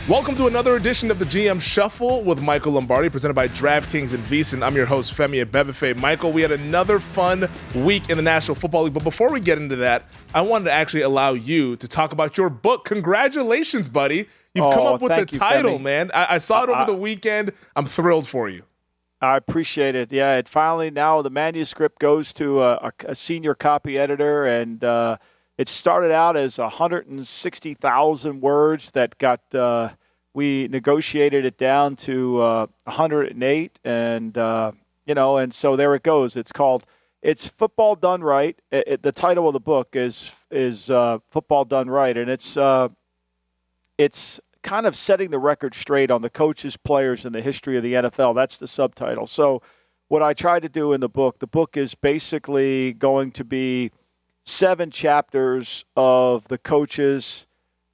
Welcome to another edition of the GM Shuffle with Michael Lombardi, presented by DraftKings and VSiN. I'm your host, Femi Abebefe. Michael, we had another fun week in the National Football League, but before we get into that, I wanted to actually allow you to talk about your book. Congratulations, buddy. You've come up with the title, man. I saw it over the weekend. I'm thrilled for you. I appreciate it. Yeah, it finally, now the manuscript goes to a senior copy editor, and it started out as 160,000 words that got we negotiated it down to 108, and and so there it goes. It's Football Done Right. The title of the book is Football Done Right, and it's kind of setting the record straight on the coaches, players, and the history of the NFL. That's the subtitle. So what I tried to do in the book is basically going to be 7 chapters of the coaches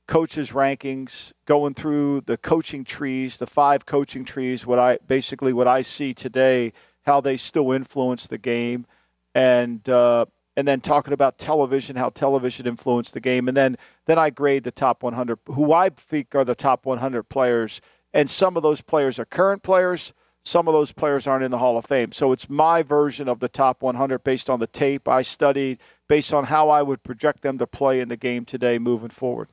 rankings, going through the coaching trees, the 5 coaching trees, what I see today, how they still influence the game, and then talking about television, how television influenced the game, and then I grade the top 100, who I think are the top 100 players, and some of those players are current players, some of those players aren't in the Hall of Fame. So it's my version of the top 100 based on the tape I studied, based on how I would project them to play in the game today moving forward.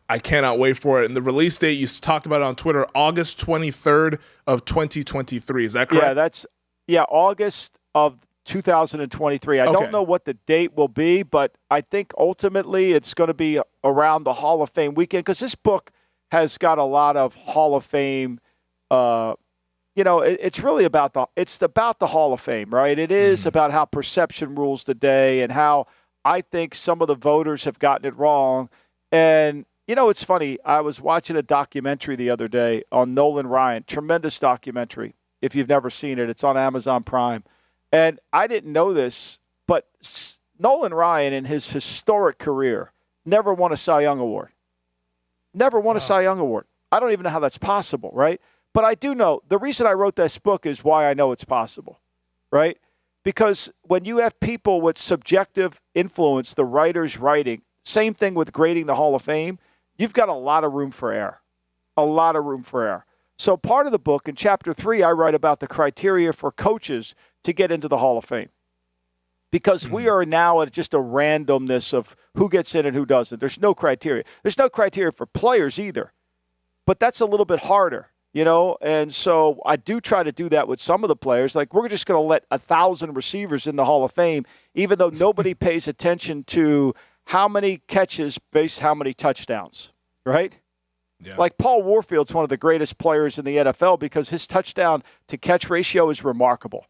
I cannot wait for it. And the release date, you talked about it on Twitter, August 23rd of 2023. Is that correct? August of 2023. I don't know what the date will be, but I think ultimately it's going to be around the Hall of Fame weekend, because this book has got a lot of Hall of Fame. It's really about the Hall of Fame, right? It is about how perception rules the day and how I think some of the voters have gotten it wrong. And it's funny. I was watching a documentary the other day on Nolan Ryan, tremendous documentary. If you've never seen it, it's on Amazon Prime. And I didn't know this, but Nolan Ryan in his historic career never won a Cy Young Award. Never won a Cy Young Award. I don't even know how that's possible, right? But I do know the reason I wrote this book is why I know it's possible, right? Because when you have people with subjective influence, the writer's writing, same thing with grading the Hall of Fame, you've got a lot of room for error. A lot of room for error. So part of the book, in Chapter 3, I write about the criteria for coaches to get into the Hall of Fame. Because we are now at just a randomness of who gets in and who doesn't. There's no criteria. There's no criteria for players either. But that's a little bit harder, And so I do try to do that with some of the players. Like, we're just going to let 1,000 receivers in the Hall of Fame, even though nobody pays attention to how many catches based how many touchdowns, right? Yeah. Like Paul Warfield's one of the greatest players in the NFL because his touchdown to catch ratio is remarkable.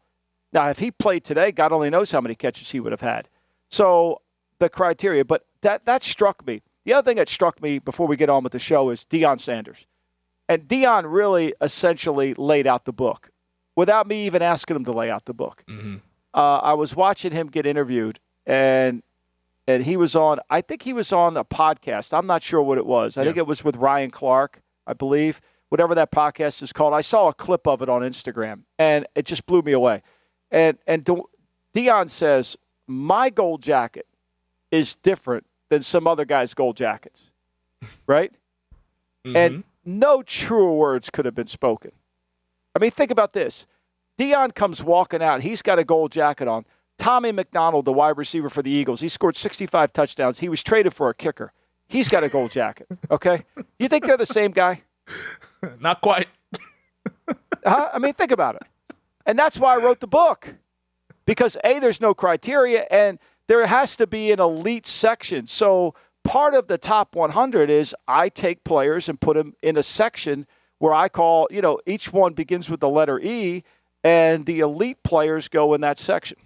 Now, if he played today, God only knows how many catches he would have had. So the criteria, but that struck me. The other thing that struck me before we get on with the show is Deion Sanders. And Deion really essentially laid out the book without me even asking him to lay out the book. Mm-hmm. I was watching him get interviewed, and he was on, I think he was on a podcast. I'm not sure what it was. I think it was with Ryan Clark, I believe, whatever that podcast is called. I saw a clip of it on Instagram, and it just blew me away. And Deion says, my gold jacket is different than some other guys' gold jackets, right? Mm-hmm. And no truer words could have been spoken. I mean, think about this. Deion comes walking out. He's got a gold jacket on. Tommy McDonald, the wide receiver for the Eagles, he scored 65 touchdowns. He was traded for a kicker. He's got a gold jacket, okay? You think they're the same guy? Not quite. I mean, think about it. And that's why I wrote the book. Because, A, there's no criteria, and there has to be an elite section. So part of the top 100 is I take players and put them in a section where I call, each one begins with the letter E, and the elite players go in that section.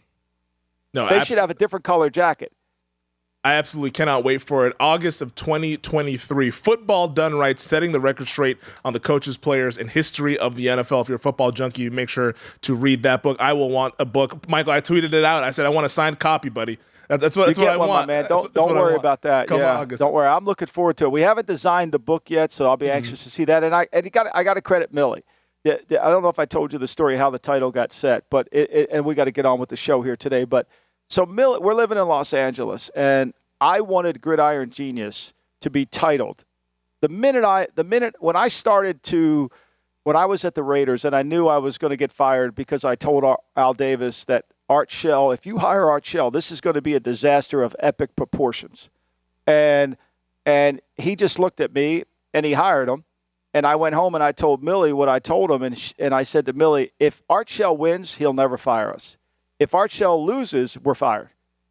No, they should have a different color jacket. I absolutely cannot wait for it. August of 2023. Football Done Right, setting the record straight on the coaches, players, and history of the NFL. If you're a football junkie, make sure to read that book. I will want a book. Michael, I tweeted it out. I said, I want a signed copy, buddy. That's what I want. Man. Don't worry about that. August. Don't worry. I'm looking forward to it. We haven't designed the book yet, so I'll be anxious to see that. And I got to credit Millie. I don't know if I told you the story how the title got set, but and we got to get on with the show here today. But so Millie, we're living in Los Angeles, and I wanted Gridiron Genius to be titled The minute when I was at the Raiders and I knew I was going to get fired because I told Al Davis that Art Shell, if you hire Art Shell, this is going to be a disaster of epic proportions. And he just looked at me and he hired him. And I went home and I told Millie what I told him. And I said to Millie, if Art Shell wins, he'll never fire us. If Art Shell loses, we're fired.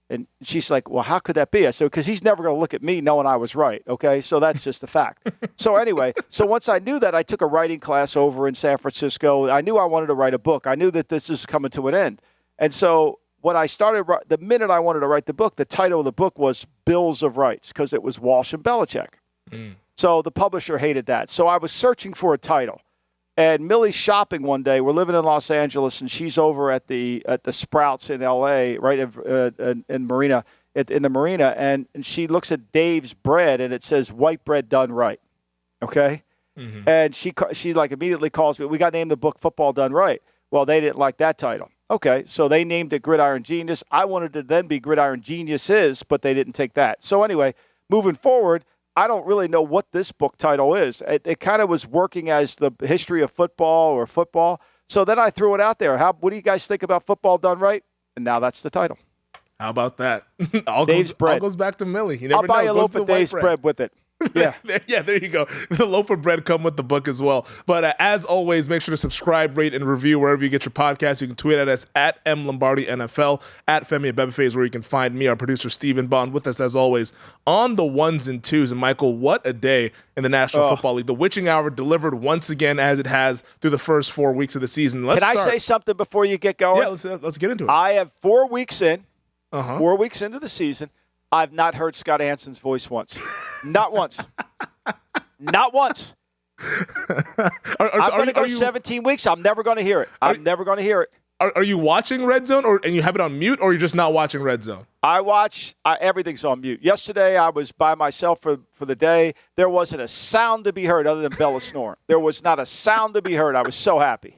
And she's like, well, how could that be? I said, because he's never going to look at me knowing I was right. Okay. So that's just a fact. So anyway, once I knew that, I took a writing class over in San Francisco. I knew I wanted to write a book. I knew that this is coming to an end. And so when I started, the minute I wanted to write the book, the title of the book was Bills of Rights, because it was Walsh and Belichick. So the publisher hated that. So I was searching for a title. And Millie's shopping one day. We're living in Los Angeles, and she's over at the Sprouts in L.A., right in Marina, in the Marina, and she looks at Dave's bread, and it says white bread done right. Okay? Mm-hmm. And she like immediately calls me. We got named the book Football Done Right. Well, they didn't like that title. Okay, so they named it Gridiron Genius. I wanted to then be Gridiron Geniuses, but they didn't take that. So anyway, moving forward, I don't really know what this book title is. It kind of was working as the history of football or football. So then I threw it out there. What do you guys think about Football Done Right? And now that's the title. How about that? All goes back to Millie. I'll buy a loaf of Dave's bread with it. Yeah. There you go. The loaf of bread come with the book as well. But as always, make sure to subscribe, rate, and review wherever you get your podcasts. You can tweet at us at @MLombardiNFL. At Femi Abebefe is where you can find me, our producer, Stephen Bond, with us as always on the ones and twos. And Michael, what a day in the National Football League. The witching hour delivered once again, as it has through the first 4 weeks of the season. Can I say something before you get going? Yeah, let's get into it. I have 4 weeks in, 4 weeks into the season. I've not heard Scott Hanson's voice once. Not once. Not once. I'm going to go 17 weeks. I'm never going to hear it. I'm never going to hear it. Are you watching Red Zone, and you have it on mute, or you're just not watching Red Zone? I watch. Everything's on mute. Yesterday, I was by myself for the day. There wasn't a sound to be heard other than Bella snoring. There was not a sound to be heard. I was so happy.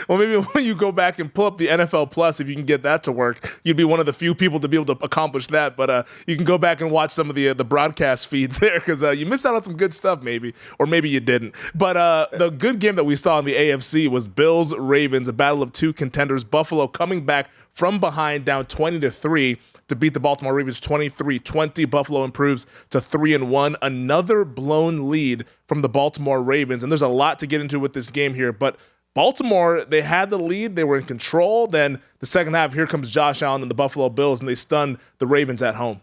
Well, maybe when you go back and pull up the NFL Plus, if you can get that to work, you'd be one of the few people to be able to accomplish that. But you can go back and watch some of the broadcast feeds there, because you missed out on some good stuff, maybe, or maybe you didn't. But the good game that we saw in the AFC was Bills-Ravens, a battle of two contenders. Buffalo coming back from behind, down 20-3. To beat the Baltimore Ravens 23-20. Buffalo improves to 3-1. Another blown lead from the Baltimore Ravens. And there's a lot to get into with this game here. But Baltimore, they had the lead. They were in control. Then the second half, here comes Josh Allen and the Buffalo Bills, and they stun the Ravens at home.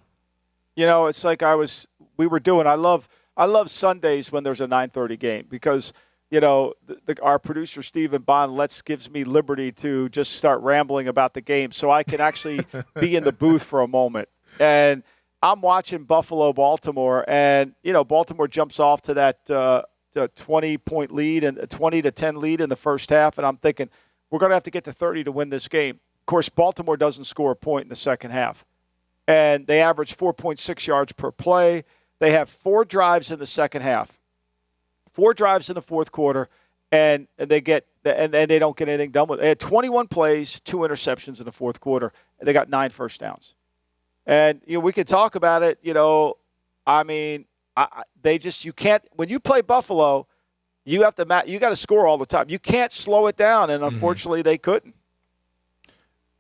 You know, it's like I love Sundays when there's a 9:30 game, because you know, our producer, Stephen Bond, gives me liberty to just start rambling about the game so I can actually be in the booth for a moment. And I'm watching Buffalo-Baltimore, and, you know, Baltimore jumps off to that 20-point lead and a 20-10 lead in the first half, and I'm thinking, we're going to have to get to 30 to win this game. Of course, Baltimore doesn't score a point in the second half, and they average 4.6 yards per play. They have 4 drives in the second half. 4 drives in the fourth quarter, and they don't get anything done with it. They had 21 plays, 2 interceptions in the fourth quarter, and they got 9 first downs. And you know, we could talk about it. You know, I mean, you can't, when you play Buffalo, you got to score all the time. You can't slow it down, and unfortunately, they couldn't.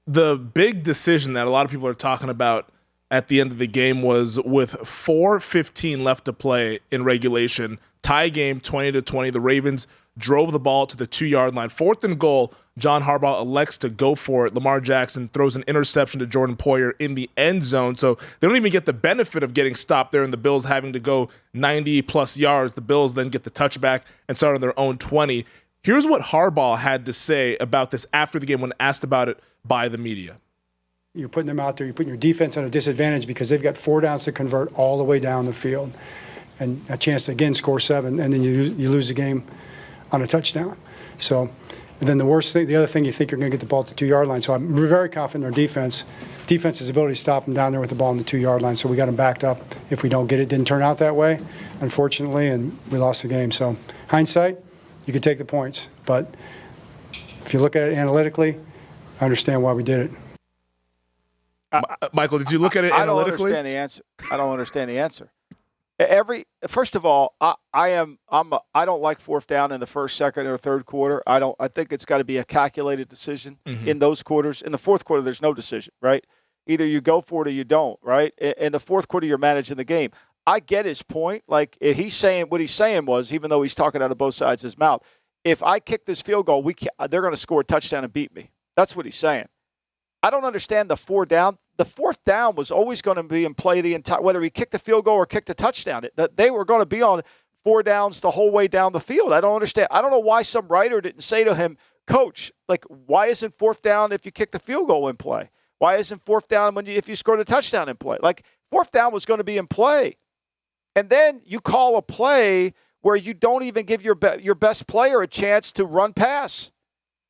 The big decision that a lot of people are talking about at the end of the game was, with 4:15 left to play in regulation, tie game 20-20. The Ravens drove the ball to the 2-yard line. 4th and goal, John Harbaugh elects to go for it. Lamar Jackson throws an interception to Jordan Poyer in the end zone. So they don't even get the benefit of getting stopped there and the Bills having to go 90-plus yards. The Bills then get the touchback and start on their own 20. Here's what Harbaugh had to say about this after the game when asked about it by the media. You're putting them out there. You're putting your defense at a disadvantage because they've got 4 downs to convert all the way down the field, and a chance to again score 7, and then you lose the game on a touchdown. So, and then the other thing, you think you're going to get the ball at the 2-yard line. So I'm very confident in our defense's ability to stop them down there with the ball on the 2-yard line. So we got them backed up. If we don't get it, didn't turn out that way, unfortunately, and we lost the game. So hindsight, you could take the points, but if you look at it analytically, I understand why we did it. Michael, did you look at it analytically? I don't understand the answer. First of all, I don't like fourth down in the first, second, or third quarter. I think it's got to be a calculated decision in those quarters. In the fourth quarter, there's no decision, right? Either you go for it or you don't, right? In the fourth quarter, you're managing the game. I get his point. Like, what he's saying was, even though he's talking out of both sides of his mouth, if I kick this field goal, they're going to score a touchdown and beat me. That's what he's saying. I don't understand the fourth down. The fourth down was always going to be in play the entire, whether he kicked the field goal or kicked a touchdown. They were going to be on four downs the whole way down the field. I don't understand. I don't know why some writer didn't say to him, Coach, like, why isn't fourth down if you kick the field goal in play? Why isn't fourth down if you scored a touchdown in play? Like, fourth down was going to be in play. And then you call a play where you don't even give your best player a chance to run pass.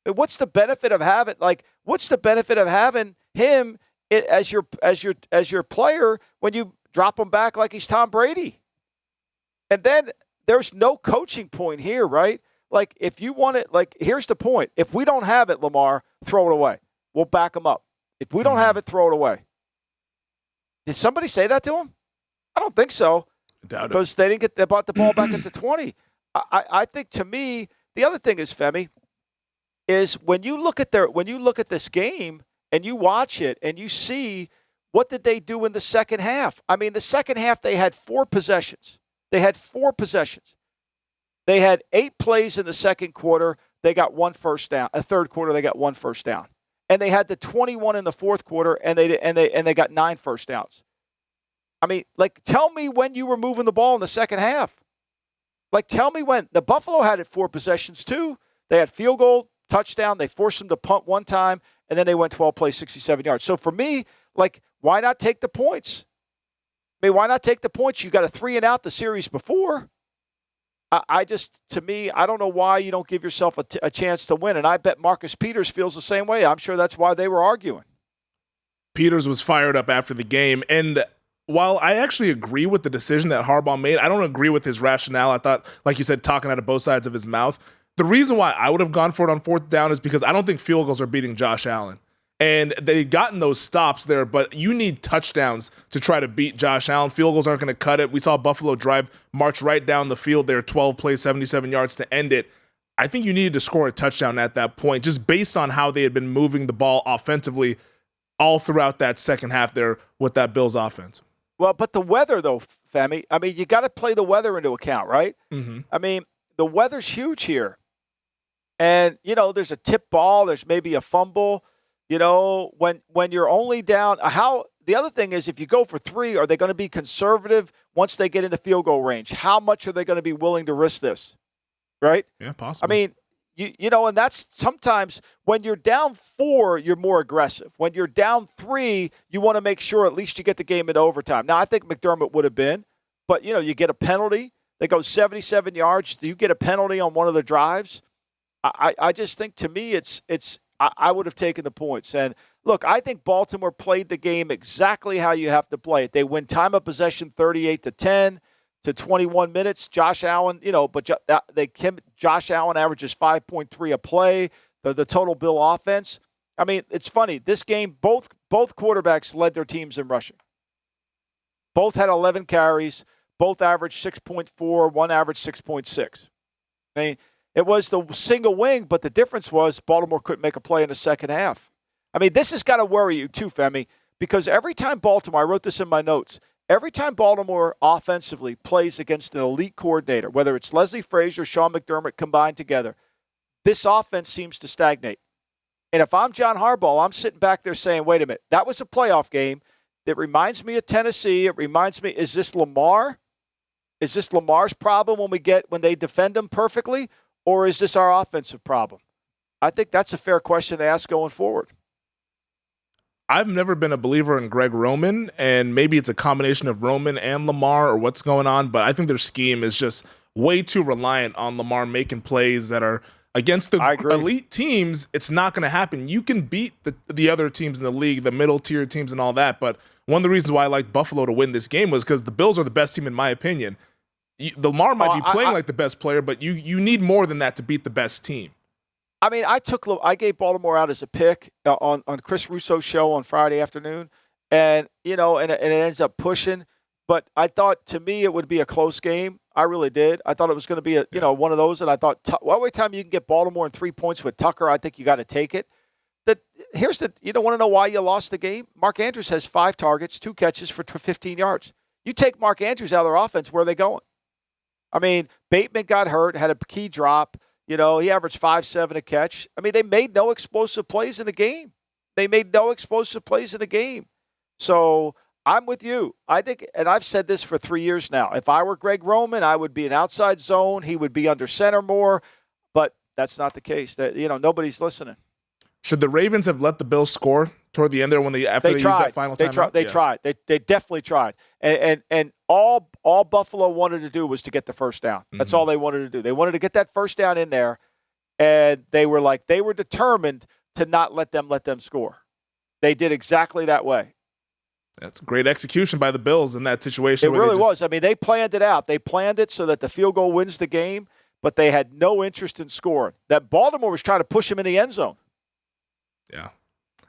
What's the benefit of having him as your player when you drop him back like he's Tom Brady? And then there's no coaching point here, right? Like, if you want it, like, here's the point. If we don't have it, Lamar, throw it away. We'll back him up. If we don't have it, throw it away. Did somebody say that to him? I don't think so. Because they brought the ball back at the 20. I think, to me, the other thing is, Femi, is when you look at this game and you watch it and you see what did they do in the second half. I mean, the second half they had 4 possessions. They had 8 plays in the second quarter. They got 1 first down. A third quarter they got 1 first down. And they had the 21 in the fourth quarter and they got 9 first downs. I mean, like, tell me when you were moving the ball in the second half. Like, tell me when. The Buffalo had 4 possessions too. They had field goal, touchdown. They forced them to punt 1 time, and then they went 12 plays, 67 yards. So for me, like, why not take the points? I mean, why not take the points? You got a 3 and out the series before. To me, I don't know why you don't give yourself a chance to win. And I bet Marcus Peters feels the same way. I'm sure that's why they were arguing. Peters was fired up after the game, and while I actually agree with the decision that Harbaugh made, I don't agree with his rationale. I thought, like you said, talking out of both sides of his mouth. The reason why I would have gone for it on fourth down is because I don't think field goals are beating Josh Allen. And they've gotten those stops there, but you need touchdowns to try to beat Josh Allen. Field goals aren't going to cut it. We saw Buffalo march right down the field there, 12 plays, 77 yards to end it. I think you needed to score a touchdown at that point, just based on how they had been moving the ball offensively all throughout that second half there with that Bills offense. Well, but the weather, though, Femi, I mean, you got to play the weather into account, right? Mm-hmm. I mean, the weather's huge here. And, there's a tip ball, there's maybe a fumble. When you're only down, the other thing is, if you go for 3, are they going to be conservative once they get into field goal range? How much are they going to be willing to risk this? Right? Yeah, possibly. I mean, and that's sometimes when you're down 4, you're more aggressive. When you're down 3, you want to make sure at least you get the game in overtime. Now, I think McDermott would have been, but, you get a penalty. They go 77 yards. Do you get a penalty on one of the drives? I just think, to me, I would have taken the points. And look, I think Baltimore played the game exactly how you have to play it. They win time of possession 38-10 to 21 minutes. Josh Allen, Josh Allen averages 5.3 a play. The total Bill offense. I mean, it's funny. This game, both quarterbacks led their teams in rushing. Both had 11 carries. Both averaged 6.4. One averaged 6.6. I mean, it was the single wing, but the difference was Baltimore couldn't make a play in the second half. I mean, this has got to worry you too, Femi, because every time Baltimore, I wrote this in my notes, every time Baltimore offensively plays against an elite coordinator, whether it's Leslie Frazier, Sean McDermott combined together, this offense seems to stagnate. And if I'm John Harbaugh, I'm sitting back there saying, wait a minute, that was a playoff game. It reminds me of Tennessee. It reminds me, is this Lamar? Is this Lamar's problem when they defend him perfectly? Or is this our offensive problem? I think that's a fair question to ask going forward. I've never been a believer in Greg Roman, and maybe it's a combination of Roman and Lamar or what's going on, but I think their scheme is just way too reliant on Lamar making plays that are against the elite teams. It's not going to happen. You can beat the other teams in the league, the middle-tier teams and all that, but one of the reasons why I like Buffalo to win this game was because the Bills are the best team in my opinion. Lamar might be playing like the best player, but you need more than that to beat the best team. I mean, I gave Baltimore out as a pick on Chris Russo's show on Friday afternoon, and it ends up pushing. But I thought, to me, it would be a close game. I really did. I thought it was going to be one of those, and I thought, every time you can get Baltimore in 3 points with Tucker, I think you got to take it. You don't want to know why you lost the game? Mark Andrews has 5 targets, 2 catches for 15 yards. You take Mark Andrews out of their offense, where are they going? I mean, Bateman got hurt, had a key drop. He averaged 5.7 a catch. I mean, they made no explosive plays in the game. So I'm with you. I think, and I've said this for 3 years now, if I were Greg Roman, I would be an outside zone. He would be under center more, but that's not the case. Nobody's listening. Should the Ravens have let the Bills score toward the end there after they used that final timeout? They tried. They definitely tried. And all Buffalo wanted to do was to get the first down. That's all they wanted to do. They wanted to get that first down in there, and they were determined to not let them score. They did exactly that way. That's great execution by the Bills in that situation. It really was. I mean, they planned it out. They planned it so that the field goal wins the game, but they had no interest in scoring. That Baltimore was trying to push him in the end zone. Yeah.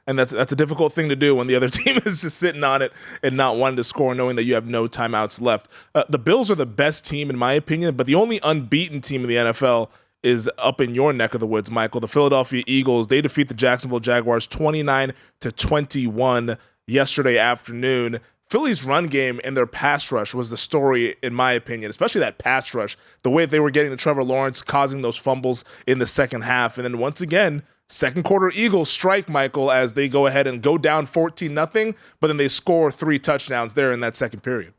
And that's a difficult thing to do when the other team is just sitting on it and not wanting to score, knowing that you have no timeouts left. The Bills are the best team, in my opinion, but the only unbeaten team in the NFL is up in your neck of the woods, Michael. The Philadelphia Eagles, they defeat the Jacksonville Jaguars 29-21 yesterday afternoon. Philly's run game and their pass rush was the story, in my opinion, especially that pass rush, the way they were getting to Trevor Lawrence, causing those fumbles in the second half. And then once again, second quarter Eagles strike, Michael, as they go ahead and go down 14-0, but then they score 3 touchdowns there in that second period.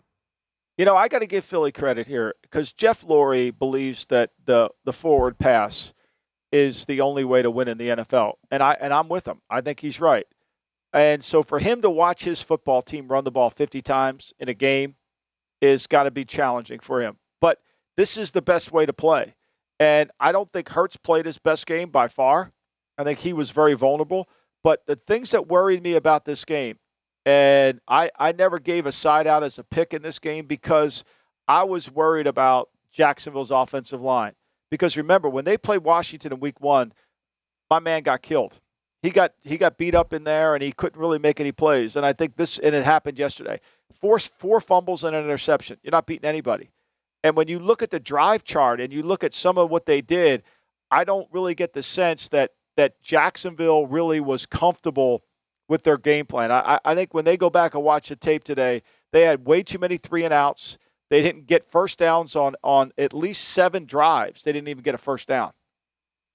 I got to give Philly credit here because Jeff Lurie believes that the forward pass is the only way to win in the NFL. And I'm with him. I think he's right. And so for him to watch his football team run the ball 50 times in a game is got to be challenging for him. But this is the best way to play. And I don't think Hurts played his best game by far. I think he was very vulnerable. But the things that worried me about this game, and I never gave a side out as a pick in this game because I was worried about Jacksonville's offensive line. Because remember, when they played Washington in week 1, my man got killed. He got beat up in there, and he couldn't really make any plays. And I think it happened yesterday. 4 fumbles and an interception. You're not beating anybody. And when you look at the drive chart and you look at some of what they did, I don't really get the sense that Jacksonville really was comfortable with their game plan. I think when they go back and watch the tape today, they had way too many 3-and-outs. They didn't get first downs on at least 7 drives. They didn't even get a first down.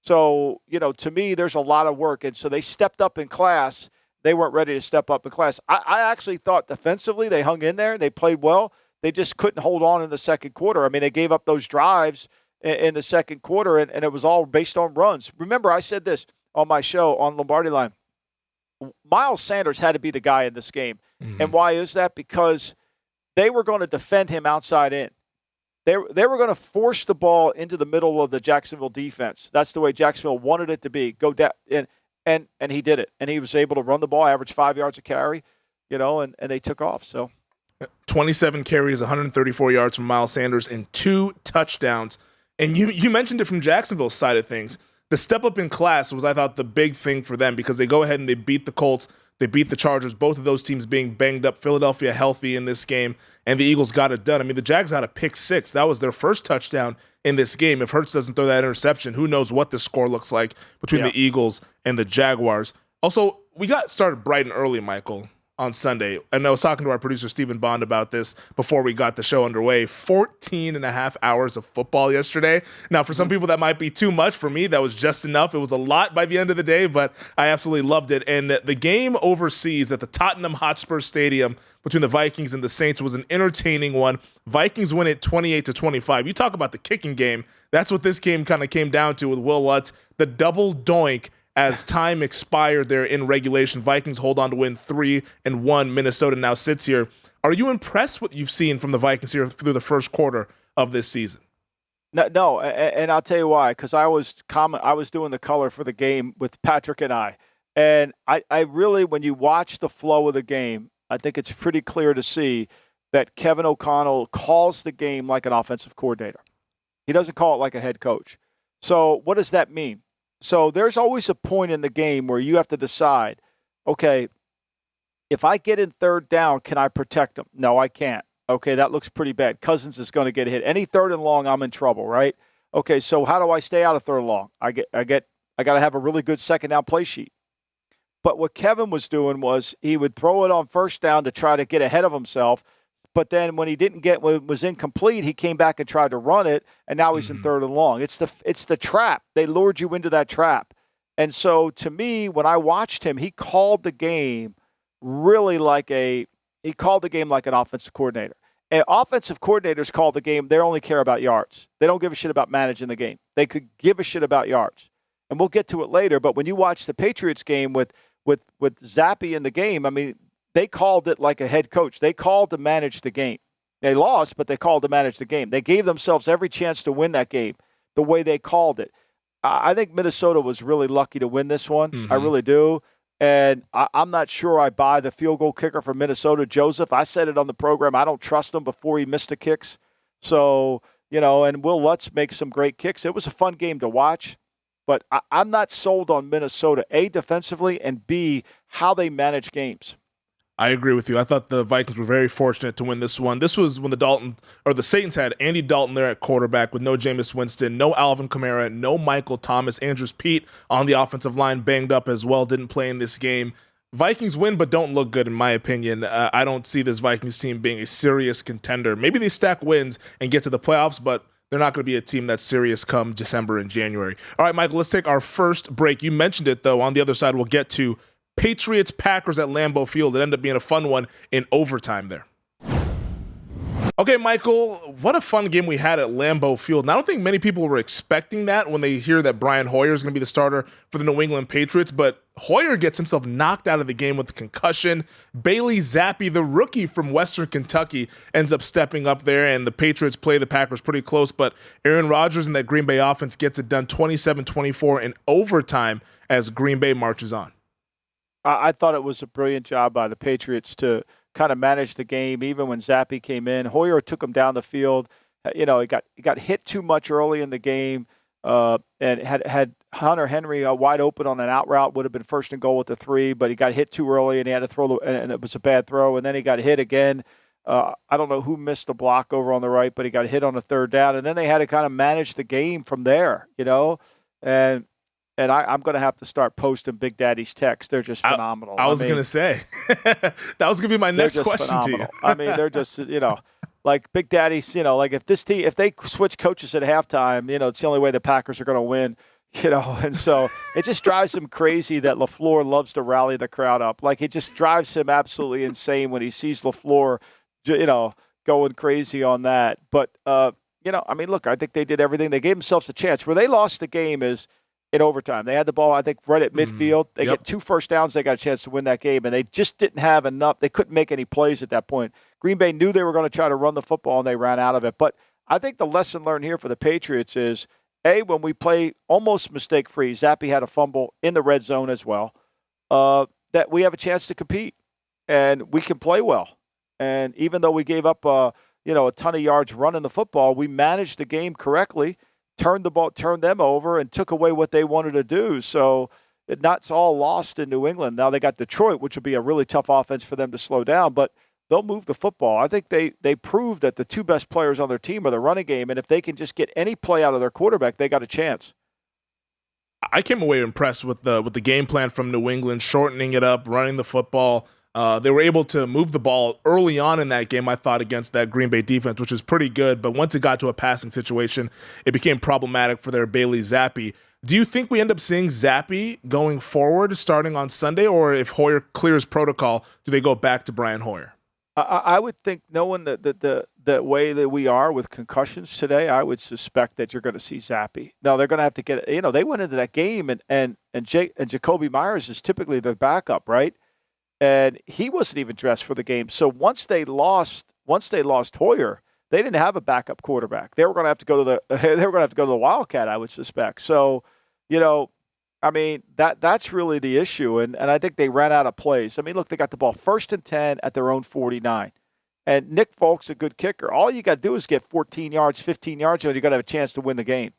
So, to me, there's a lot of work. And so they stepped up in class. They weren't ready to step up in class. I actually thought defensively they hung in there. They played well. They just couldn't hold on in the second quarter. I mean, they gave up those drives in the second quarter, and it was all based on runs. Remember, I said this on my show on Lombardi Line. Miles Sanders had to be the guy in this game. Mm-hmm. And why is that? Because they were going to defend him outside in. They were going to force the ball into the middle of the Jacksonville defense. That's the way Jacksonville wanted it to be. Go down, and he did it. And he was able to run the ball, average 5 yards a carry, and they took off. So 27 carries, 134 yards from Miles Sanders, and 2 touchdowns. And you mentioned it from Jacksonville's side of things. The step up in class was, I thought, the big thing for them because they go ahead and they beat the Colts. They beat the Chargers, both of those teams being banged up. Philadelphia healthy in this game, and the Eagles got it done. I mean, the Jags got a pick 6. That was their first touchdown in this game. If Hurts doesn't throw that interception, who knows what the score looks like between the Eagles and the Jaguars. Also, we got started bright and early, Michael, on Sunday. And I was talking to our producer, Stephen Bond, about this before we got the show underway. 14 and a half hours of football yesterday. Now, for some people, that might be too much. For me, that was just enough. It was a lot by the end of the day, but I absolutely loved it. And the game overseas at the Tottenham Hotspur Stadium between the Vikings and the Saints was an entertaining one. Vikings win it 28-25. You talk about the kicking game. That's what this game kind of came down to with Will Lutz. The double doink as time expired there in regulation. Vikings hold on to win 3-1. Minnesota now sits here. Are you impressed with what you've seen from the Vikings here through the first quarter of this season? No, and I'll tell you why. Because I was doing the color for the game with Patrick and and I really, when you watch the flow of the game, I think it's pretty clear to see that Kevin O'Connell calls the game like an offensive coordinator. He doesn't call it like a head coach. So what does that mean? So there's always a point in the game where you have to decide, okay, if I get in third down, can I protect them? No, I can't. Okay, that looks pretty bad. Cousins is going to get hit. Any third and long, I'm in trouble, right? Okay, so how do I stay out of third and long? I got to have a really good second down play sheet. But what Kevin was doing was he would throw it on first down to try to get ahead of himself. But then when when it was incomplete, he came back and tried to run it, and now he's in third and long. It's the trap. They lured you into that trap. And so to me, when I watched him, he called the game really like an offensive coordinator. And offensive coordinators call the game, they only care about yards. They don't give a shit about managing the game. They could give a shit about yards. And we'll get to it later, but when you watch the Patriots game with Zappe in the game, I mean, they called it like a head coach. They called to manage the game. They lost, but they called to manage the game. They gave themselves every chance to win that game the way they called it. I think Minnesota was really lucky to win this one. Mm-hmm. I really do. And I'm not sure I buy the field goal kicker from Minnesota, Joseph. I said it on the program. I don't trust him before he missed the kicks. So, and Will Lutz makes some great kicks. It was a fun game to watch. But I'm not sold on Minnesota, A, defensively, and B, how they manage games. I agree with you. I thought the Vikings were very fortunate to win this one. This was when the Saints had Andy Dalton there at quarterback with no Jameis Winston, no Alvin Kamara, no Michael Thomas. Andrews Pete on the offensive line banged up as well, didn't play in this game. Vikings win, but don't look good in my opinion. I don't see this Vikings team being a serious contender. Maybe they stack wins and get to the playoffs, but they're not going to be a team that's serious come December and January. All right, Michael, let's take our first break. You mentioned it, though. On the other side, we'll get to Patriots, Packers at Lambeau Field. It ended up being a fun one in overtime there. Okay, Michael, what a fun game we had at Lambeau Field. And I don't think many people were expecting that when they hear that Brian Hoyer is going to be the starter for the New England Patriots. But Hoyer gets himself knocked out of the game with a concussion. Bailey Zappi, the rookie from Western Kentucky, ends up stepping up there, and the Patriots play the Packers pretty close. But Aaron Rodgers and that Green Bay offense gets it done 27-24 in overtime as Green Bay marches on. I thought it was a brilliant job by the Patriots to kind of manage the game, even when Zappi came in. Hoyer took him down the field. He got hit too much early in the game, and had Hunter Henry wide open on an out route, would have been first and goal with the 3, but he got hit too early and he had to throw, and it was a bad throw. And then he got hit again. I don't know who missed the block over on the right, but he got hit on the third down. And then they had to kind of manage the game from there, And I'm going to have to start posting Big Daddy's texts. They're just phenomenal. I was going to say. That was going to be my next question phenomenal. To you. I mean, they're just, like Big Daddy's, like if this team, if they switch coaches at halftime, it's the only way the Packers are going to win, And so it just drives him crazy that LaFleur loves to rally the crowd up. Like, it just drives him absolutely insane when he sees LaFleur, going crazy on that. But, look, I think they did everything. They gave themselves a chance. Where they lost the game is in overtime. They had the ball, I think, right at midfield. They get 2 first downs. They got a chance to win that game, and they just didn't have enough. They couldn't make any plays at that point. Green Bay knew they were going to try to run the football, and they ran out of it. But I think the lesson learned here for the Patriots is, A, when we play almost mistake-free, Zappi had a fumble in the red zone as well, that we have a chance to compete, and we can play well. And even though we gave up, a ton of yards running the football, we managed the game correctly, turned them over, and took away what they wanted to do. So it's all lost in New England. Now they got Detroit, which will be a really tough offense for them to slow down, but they'll move the football. I think they proved that the 2 best players on their team are the running game, and if they can just get any play out of their quarterback, they got a chance. I came away impressed with the game plan from New England, shortening it up, running the football. They were able to move the ball early on in that game, I thought, against that Green Bay defense, which was pretty good. But once it got to a passing situation, it became problematic for their Bailey Zappi. Do you think we end up seeing Zappi going forward starting on Sunday, or if Hoyer clears protocol, do they go back to Brian Hoyer? I would think, knowing the way that we are with concussions today, I would suspect that you're going to see Zappi. Now, they're going to have to get, they went into that game, and Jacoby Myers is typically their backup, right? And he wasn't even dressed for the game. So once they lost Hoyer, they didn't have a backup quarterback. They were going to have to go to the Wildcat, I would suspect. So, that's really the issue. And I think they ran out of plays. I mean, look, they got the ball 1st and 10 at their own 49. And Nick Folk's a good kicker. All you got to do is get 14 yards, 15 yards, and you're going to have a chance to win the game.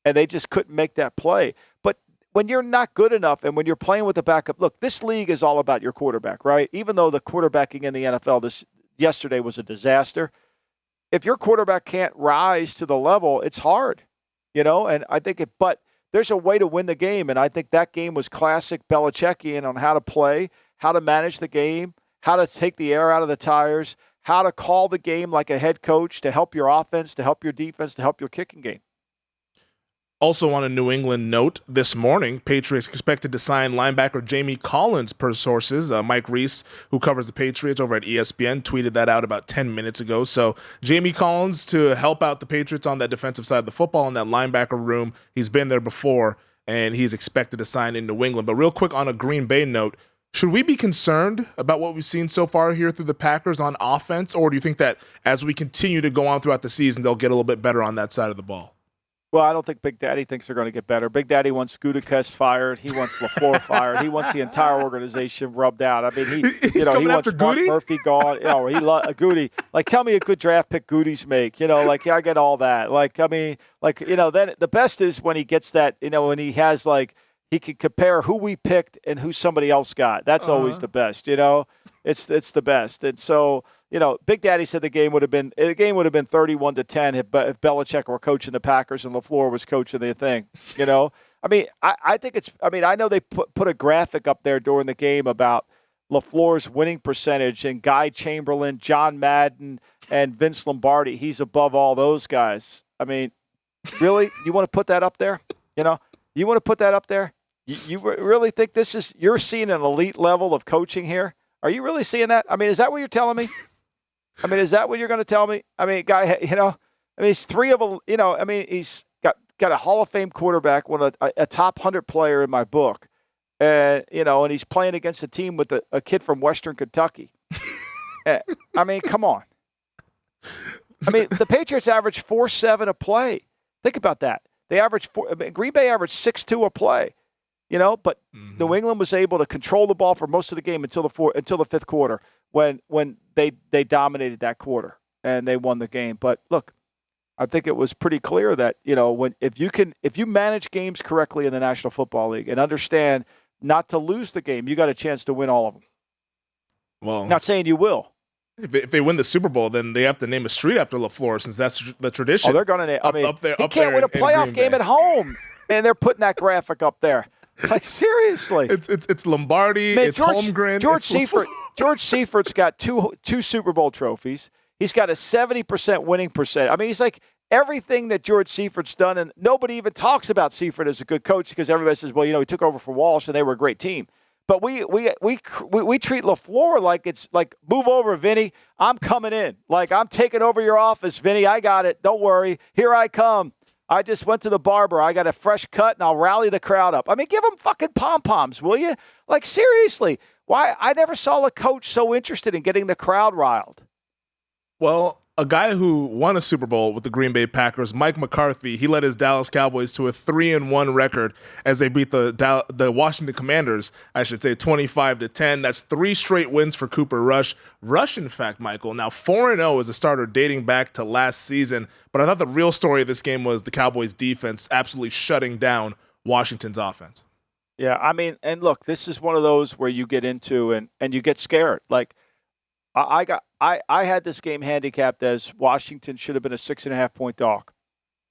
And they just couldn't make that play. But when you're not good enough and when you're playing with the backup, look, this league is all about your quarterback, right? Even though the quarterbacking in the NFL, yesterday was a disaster. If your quarterback can't rise to the level, it's hard, and I think but there's a way to win the game. And I think that game was classic Belichickian on how to play, how to manage the game, how to take the air out of the tires, how to call the game like a head coach to help your offense, to help your defense, to help your kicking game. Also on a New England note, this morning, Patriots expected to sign linebacker Jamie Collins per sources. Mike Reese, who covers the Patriots over at ESPN, tweeted that out about 10 minutes ago. So Jamie Collins to help out the Patriots on that defensive side of the football in that linebacker room. He's been there before, and he's expected to sign in New England. But real quick on a Green Bay note, should we be concerned about what we've seen so far here through the Packers on offense, or do you think that as we continue to go on throughout the season, they'll get a little bit better on that side of the ball? Well, I don't think Big Daddy thinks they're going to get better. Big Daddy wants Gutekunst fired. He wants LaFleur fired. He wants the entire organization rubbed out. I mean, he wants Mark Murphy gone. Goody. Like, tell me a good draft pick Goody's make. I get all that. Then the best is when he gets that. When he has he can compare who we picked and who somebody else got. That's always the best. It's the best. And so. Big Daddy said the game would have been 31-10 if Belichick were coaching the Packers and LaFleur was coaching the thing. I think it's. I know they put a graphic up there during the game about LaFleur's winning percentage and Guy Chamberlain, John Madden, and Vince Lombardi. He's above all those guys. Really, you want to put that up there? You want to put that up there? You really think you're seeing an elite level of coaching here? Are you really seeing that? Is that what you're telling me? Is that what you're going to tell me? Guy, he's three of them. He's got a Hall of Fame quarterback, a top 100 player in my book, and he's playing against a team with a kid from Western Kentucky. Come on. The Patriots average 4.7 a play. Think about that. They average Green Bay averaged 6.2 a play. But New England was able to control the ball for most of the game until the fifth quarter when they dominated that quarter and they won the game. But look, I think it was pretty clear that if you manage games correctly in the National Football League and understand not to lose the game, you got a chance to win all of them. Well, not saying you will. If they win the Super Bowl, then they have to name a street after LaFleur, since that's the tradition. Oh, they're going to. Up there. He can't win a playoff game at home, and they're putting that graphic up there. Seriously, it's Lombardi. It's Holmgren. George Seifert's got two Super Bowl trophies. He's got a 70% winning percent. He's like everything that George Seifert's done, and nobody even talks about Seifert as a good coach because everybody says, well, he took over for Walsh and they were a great team. But we treat LaFleur like it's like, move over, Vinny. I'm coming in. Like, I'm taking over your office, Vinny. I got it. Don't worry. Here I come. I just went to the barber. I got a fresh cut, and I'll rally the crowd up. Give them fucking pom-poms, will you? Like, seriously. Why? I never saw a coach so interested in getting the crowd riled. Well, a guy who won a Super Bowl with the Green Bay Packers, Mike McCarthy, he led his Dallas Cowboys to a 3-1 record as they beat the Washington Commanders, 25-10. That's 3 straight wins for Cooper Rush. Rush, in fact, Michael, now 4-0 as a starter dating back to last season. But I thought the real story of this game was the Cowboys' defense absolutely shutting down Washington's offense. Yeah, and look, this is one of those where you get into and you get scared. Like, I had this game handicapped as Washington should have been a 6.5-point dog,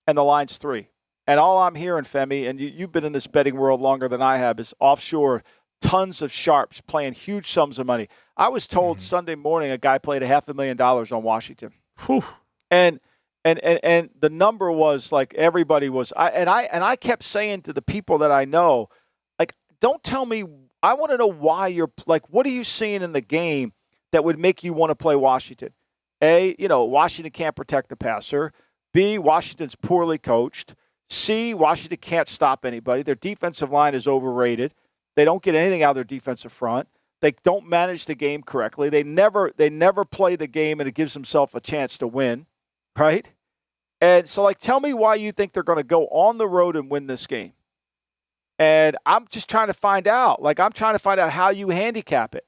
and the line's 3. And all I'm hearing, Femi, and you've been in this betting world longer than I have, is offshore tons of sharps playing huge sums of money. I was told Sunday morning a guy played $500,000 on Washington. Whew. And the number was like everybody was. I kept saying to the people that I know, like, don't tell me. I want to know why you're like. What are you seeing in the game that would make you want to play Washington? A, Washington can't protect the passer. B, Washington's poorly coached. C, Washington can't stop anybody. Their defensive line is overrated. They don't get anything out of their defensive front. They don't manage the game correctly. They never play the game, and it gives themselves a chance to win, right? And so, tell me why you think they're going to go on the road and win this game. And I'm just trying to find out. I'm trying to find out how you handicap it.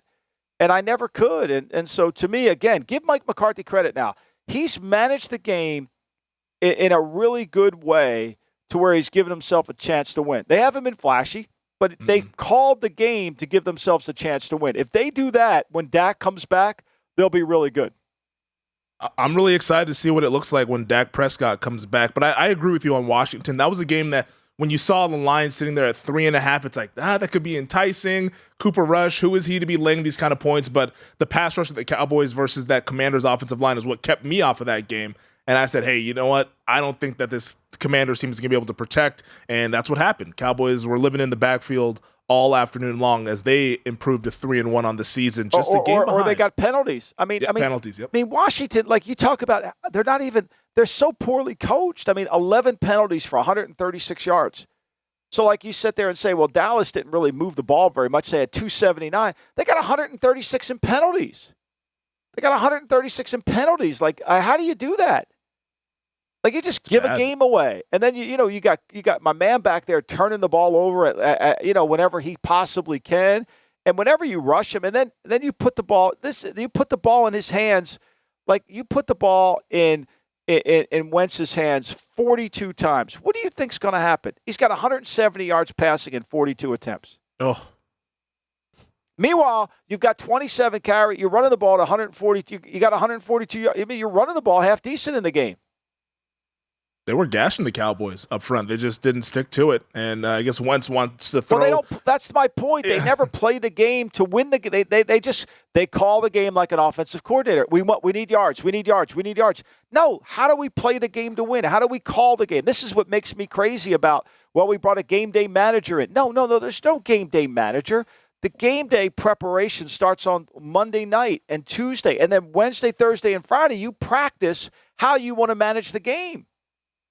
And I never could. And so, to me, again, give Mike McCarthy credit now. He's managed the game in a really good way to where he's given himself a chance to win. They haven't been flashy, but they called the game to give themselves a chance to win. If they do that when Dak comes back, they'll be really good. I'm really excited to see what it looks like when Dak Prescott comes back. But I agree with you on Washington. That was a game that when you saw the line sitting there at 3.5, it's like, that could be enticing. Cooper Rush, who is he to be laying these kind of points? But the pass rush of the Cowboys versus that Commanders offensive line is what kept me off of that game. And I said, hey, you know what? I don't think that this Commanders team is going to be able to protect. And that's what happened. Cowboys were living in the backfield all afternoon long as they improved to 3-1 on the season. Just a game behind. Or they got penalties. Penalties. Yep. I mean, Washington, like you talk about, they're so poorly coached. 11 penalties for 136 yards. So like you sit there and say, well, Dallas didn't really move the ball very much. They had 279. They got 136 in penalties. Like, how do you do that? Like, you just give a game away, and then you got my man back there turning the ball over at whenever he possibly can, and whenever you rush him, and then you put the ball in his hands, like you put the ball in Wentz's hands 42 times. What do you think's going to happen? He's got 170 yards passing in 42 attempts. Oh. Meanwhile, you've got 27 carry. You're running the ball at 140. You got 142 yards. You're running the ball half decent in the game. They were gashing the Cowboys up front. They just didn't stick to it. And I guess Wentz wants to throw. Well, that's my point. They never play the game to win the game. They call the game like an offensive coordinator. We need yards. We need yards. We need yards. No, how do we play the game to win? How do we call the game? This is what makes me crazy about, well, we brought a game day manager in. No, there's no game day manager. The game day preparation starts on Monday night and Tuesday. And then Wednesday, Thursday, and Friday, you practice how you want to manage the game.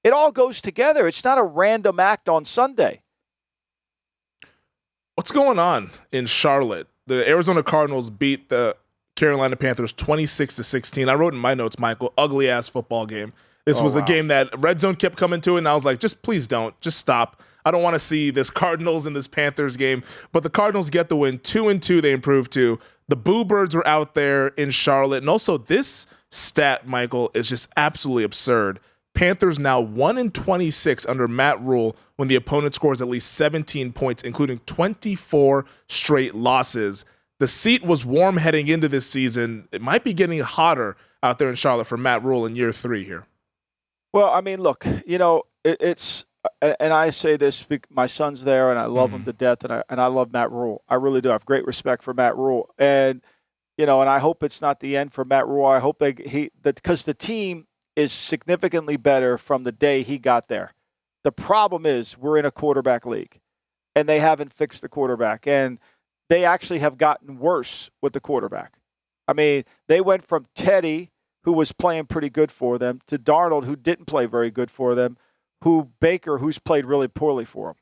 It all goes together. It's not a random act on Sunday. What's going on in Charlotte? The Arizona Cardinals beat the Carolina Panthers 26-16. I wrote in my notes, Michael, ugly-ass football game. This was a game that Red Zone kept coming to, and I was like, just please don't. Just stop. I don't want to see this Cardinals and this Panthers game. But the Cardinals get the win. 2-2 they improved to. The Boo Birds were out there in Charlotte. And also this stat, Michael, is just absolutely absurd. Panthers now 1-26 under Matt Rule when the opponent scores at least 17 points, including 24 straight losses. The seat was warm heading into this season. It might be getting hotter out there in Charlotte for Matt Rule in year 3 here. Well, look, it's and I say this, my son's there, and I love him to death, and I love Matt Rule. I really do. I have great respect for Matt Rule, and and I hope it's not the end for Matt Rule. I hope because the team is significantly better from the day he got there. The problem is we're in a quarterback league, and they haven't fixed the quarterback, and they actually have gotten worse with the quarterback. They went from Teddy, who was playing pretty good for them, to Darnold, who didn't play very good for them, Baker, who's played really poorly for them.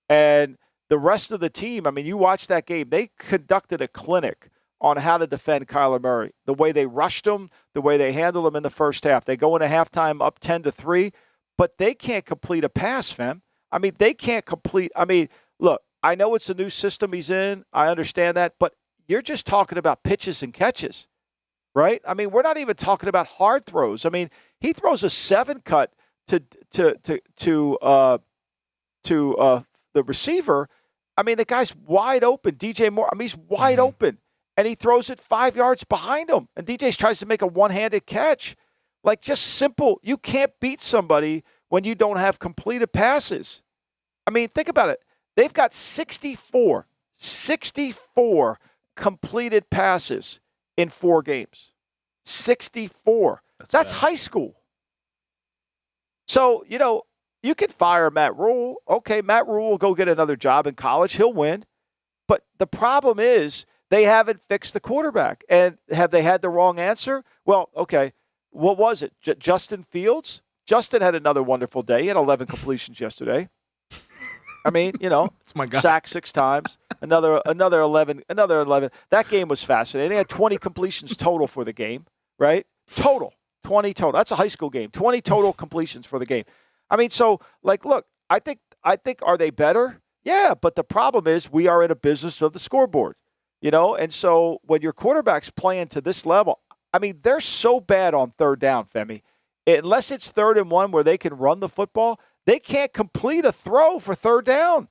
And the rest of the team, you watch that game, they conducted a clinic on how to defend Kyler Murray. The way they rushed him, the way they handled him in the first half. They go into halftime up 10-3, but they can't complete a pass, fam. They can't complete. Look, I know it's a new system he's in. I understand that, but you're just talking about pitches and catches, right? We're not even talking about hard throws. He throws a 7-cut to the receiver. The guy's wide open. DJ Moore. He's wide open. And he throws it 5 yards behind him. And DJ tries to make a one-handed catch. Like, just simple. You can't beat somebody when you don't have completed passes. Think about it. They've got 64 completed passes in 4 games. 64. That's high school. So, you can fire Matt Rule. Okay, Matt Rule will go get another job in college. He'll win. But the problem is, they haven't fixed the quarterback. And have they had the wrong answer? Well, okay. What was it? Justin Fields? Justin had another wonderful day. He had 11 completions yesterday. It's my guy. Sacked 6 times. Another 11. That game was fascinating. They had 20 completions total for the game, right? Total. 20 total. That's a high school game. 20 total completions for the game. Look, I think are they better? Yeah, but the problem is we are in a business of the scoreboard. And so when your quarterback's playing to this level, they're so bad on third down, Femi. Unless it's 3rd and 1 where they can run the football, they can't complete a throw for third down.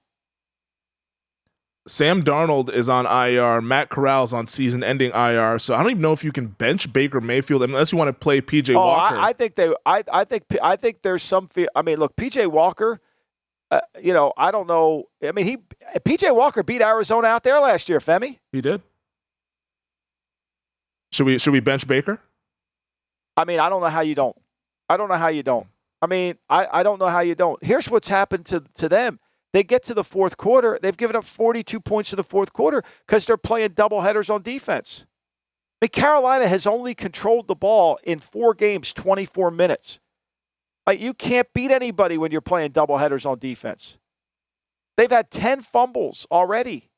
Sam Darnold is on IR. Matt Corral's on season-ending IR. So I don't even know if you can bench Baker Mayfield unless you want to play PJ Walker. I think there's some fear. I mean, look, PJ Walker. I don't know. I mean, PJ Walker beat Arizona out there last year. Femi. He did. Should we bench Baker? I mean, I don't know how you don't. I don't know how you don't. I mean, I don't know how you don't. Here's what's happened to them. They get to the fourth quarter. They've given up 42 points in the fourth quarter because they're playing doubleheaders on defense. I mean, Carolina has only controlled the ball in 4 games, 24 minutes. Like, you can't beat anybody when you're playing doubleheaders on defense. They've had 10 fumbles already.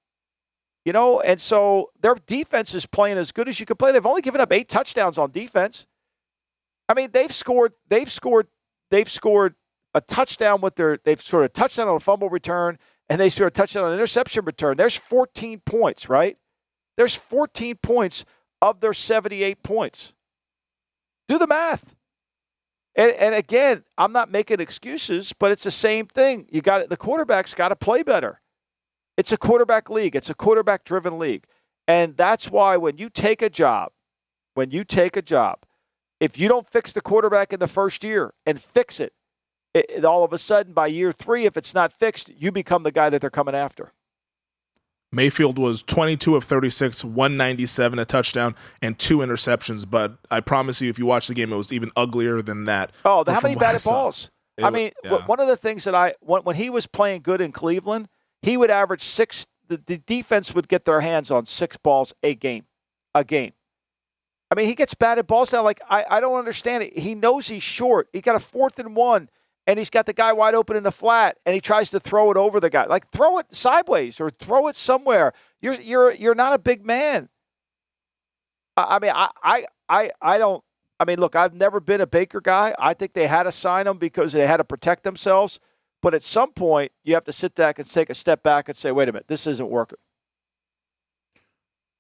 And so their defense is playing as good as you can play. They've only given up 8 touchdowns on defense. I mean, they've scored a touchdown they've scored a touchdown on a fumble return, and they scored a touchdown on an interception return. There's 14 points, right? There's 14 points of their 78 points. Do the math. And again, I'm not making excuses, but it's the same thing. The quarterback's got to play better. It's a quarterback league. It's a quarterback-driven league. And that's why when you take a job, if you don't fix the quarterback in the first year and fix it, all of a sudden, by year 3, if it's not fixed, you become the guy that they're coming after. Mayfield was 22 of 36, 197, a touchdown, and 2 interceptions. But I promise you, if you watch the game, it was even uglier than that. Oh, how many batted balls? One of the things that when he was playing good in Cleveland, he would average 6. The defense would get their hands on 6 balls a game. I mean, he gets batted balls now. Like, I don't understand it. He knows he's short. He got a 4th and 1. And he's got the guy wide open in the flat, and he tries to throw it over the guy. Like, throw it sideways or throw it somewhere. You're not a big man. I mean, look, I've never been a Baker guy. I think they had to sign him because they had to protect themselves. But at some point, you have to sit back and take a step back and say, wait a minute, this isn't working.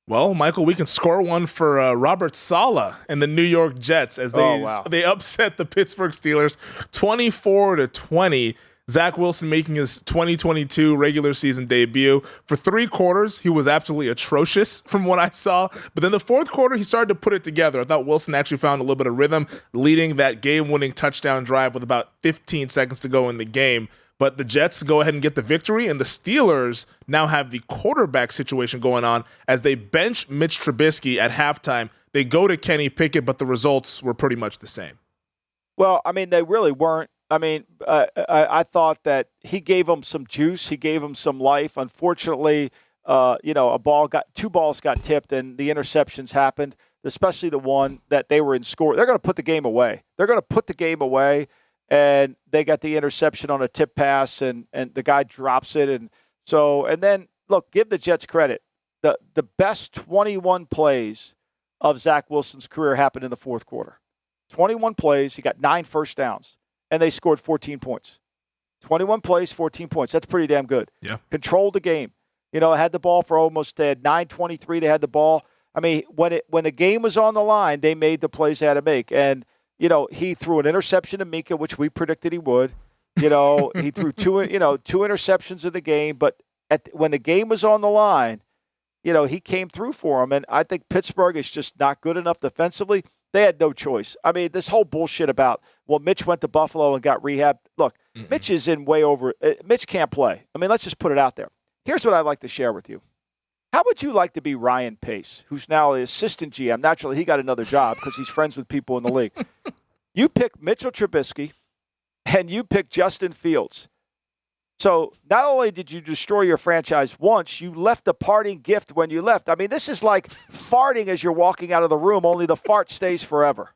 Well, Michael, we can score one for Robert Saleh and the New York Jets as they upset the Pittsburgh Steelers 24-20. Zach Wilson making his 2022 regular season debut. For 3 quarters, he was absolutely atrocious from what I saw. But then the fourth quarter, he started to put it together. I thought Wilson actually found a little bit of rhythm, leading that game-winning touchdown drive with about 15 seconds to go in the game. But the Jets go ahead and get the victory, and the Steelers now have the quarterback situation going on as they bench Mitch Trubisky at halftime. They go to Kenny Pickett, but the results were pretty much the same. Well, I mean, they really weren't. I mean, I thought that he gave them some juice. He gave them some life. Unfortunately, 2 balls got tipped, and the interceptions happened, especially the one that they were in score. They're going to put the game away. And they got the interception on a tip pass, and the guy drops it. And then, look, give the Jets credit. The best 21 plays of Zach Wilson's career happened in the fourth quarter. 21 plays, he got 9 first downs, and they scored 14 points. 21 plays, 14 points. That's pretty damn good. Yeah. Controlled the game. Had the ball for they had 9:23. They had the ball. I mean, when the game was on the line, they made the plays they had to make. And he threw an interception to Mika, which we predicted he would. He threw two interceptions in the game. But when the game was on the line, he came through for him. And I think Pittsburgh is just not good enough defensively. They had no choice. I mean, this whole bullshit about, Mitch went to Buffalo and got rehab. Look, Mitch is in way over. Mitch can't play. I mean, let's just put it out there. Here's what I'd like to share with you. How would you like to be Ryan Pace, who's now the assistant GM? Naturally, he got another job because he's friends with people in the league. You pick Mitchell Trubisky, and you pick Justin Fields. So not only did you destroy your franchise once, you left a parting gift when you left. I mean, this is like farting as you're walking out of the room, only the fart stays forever.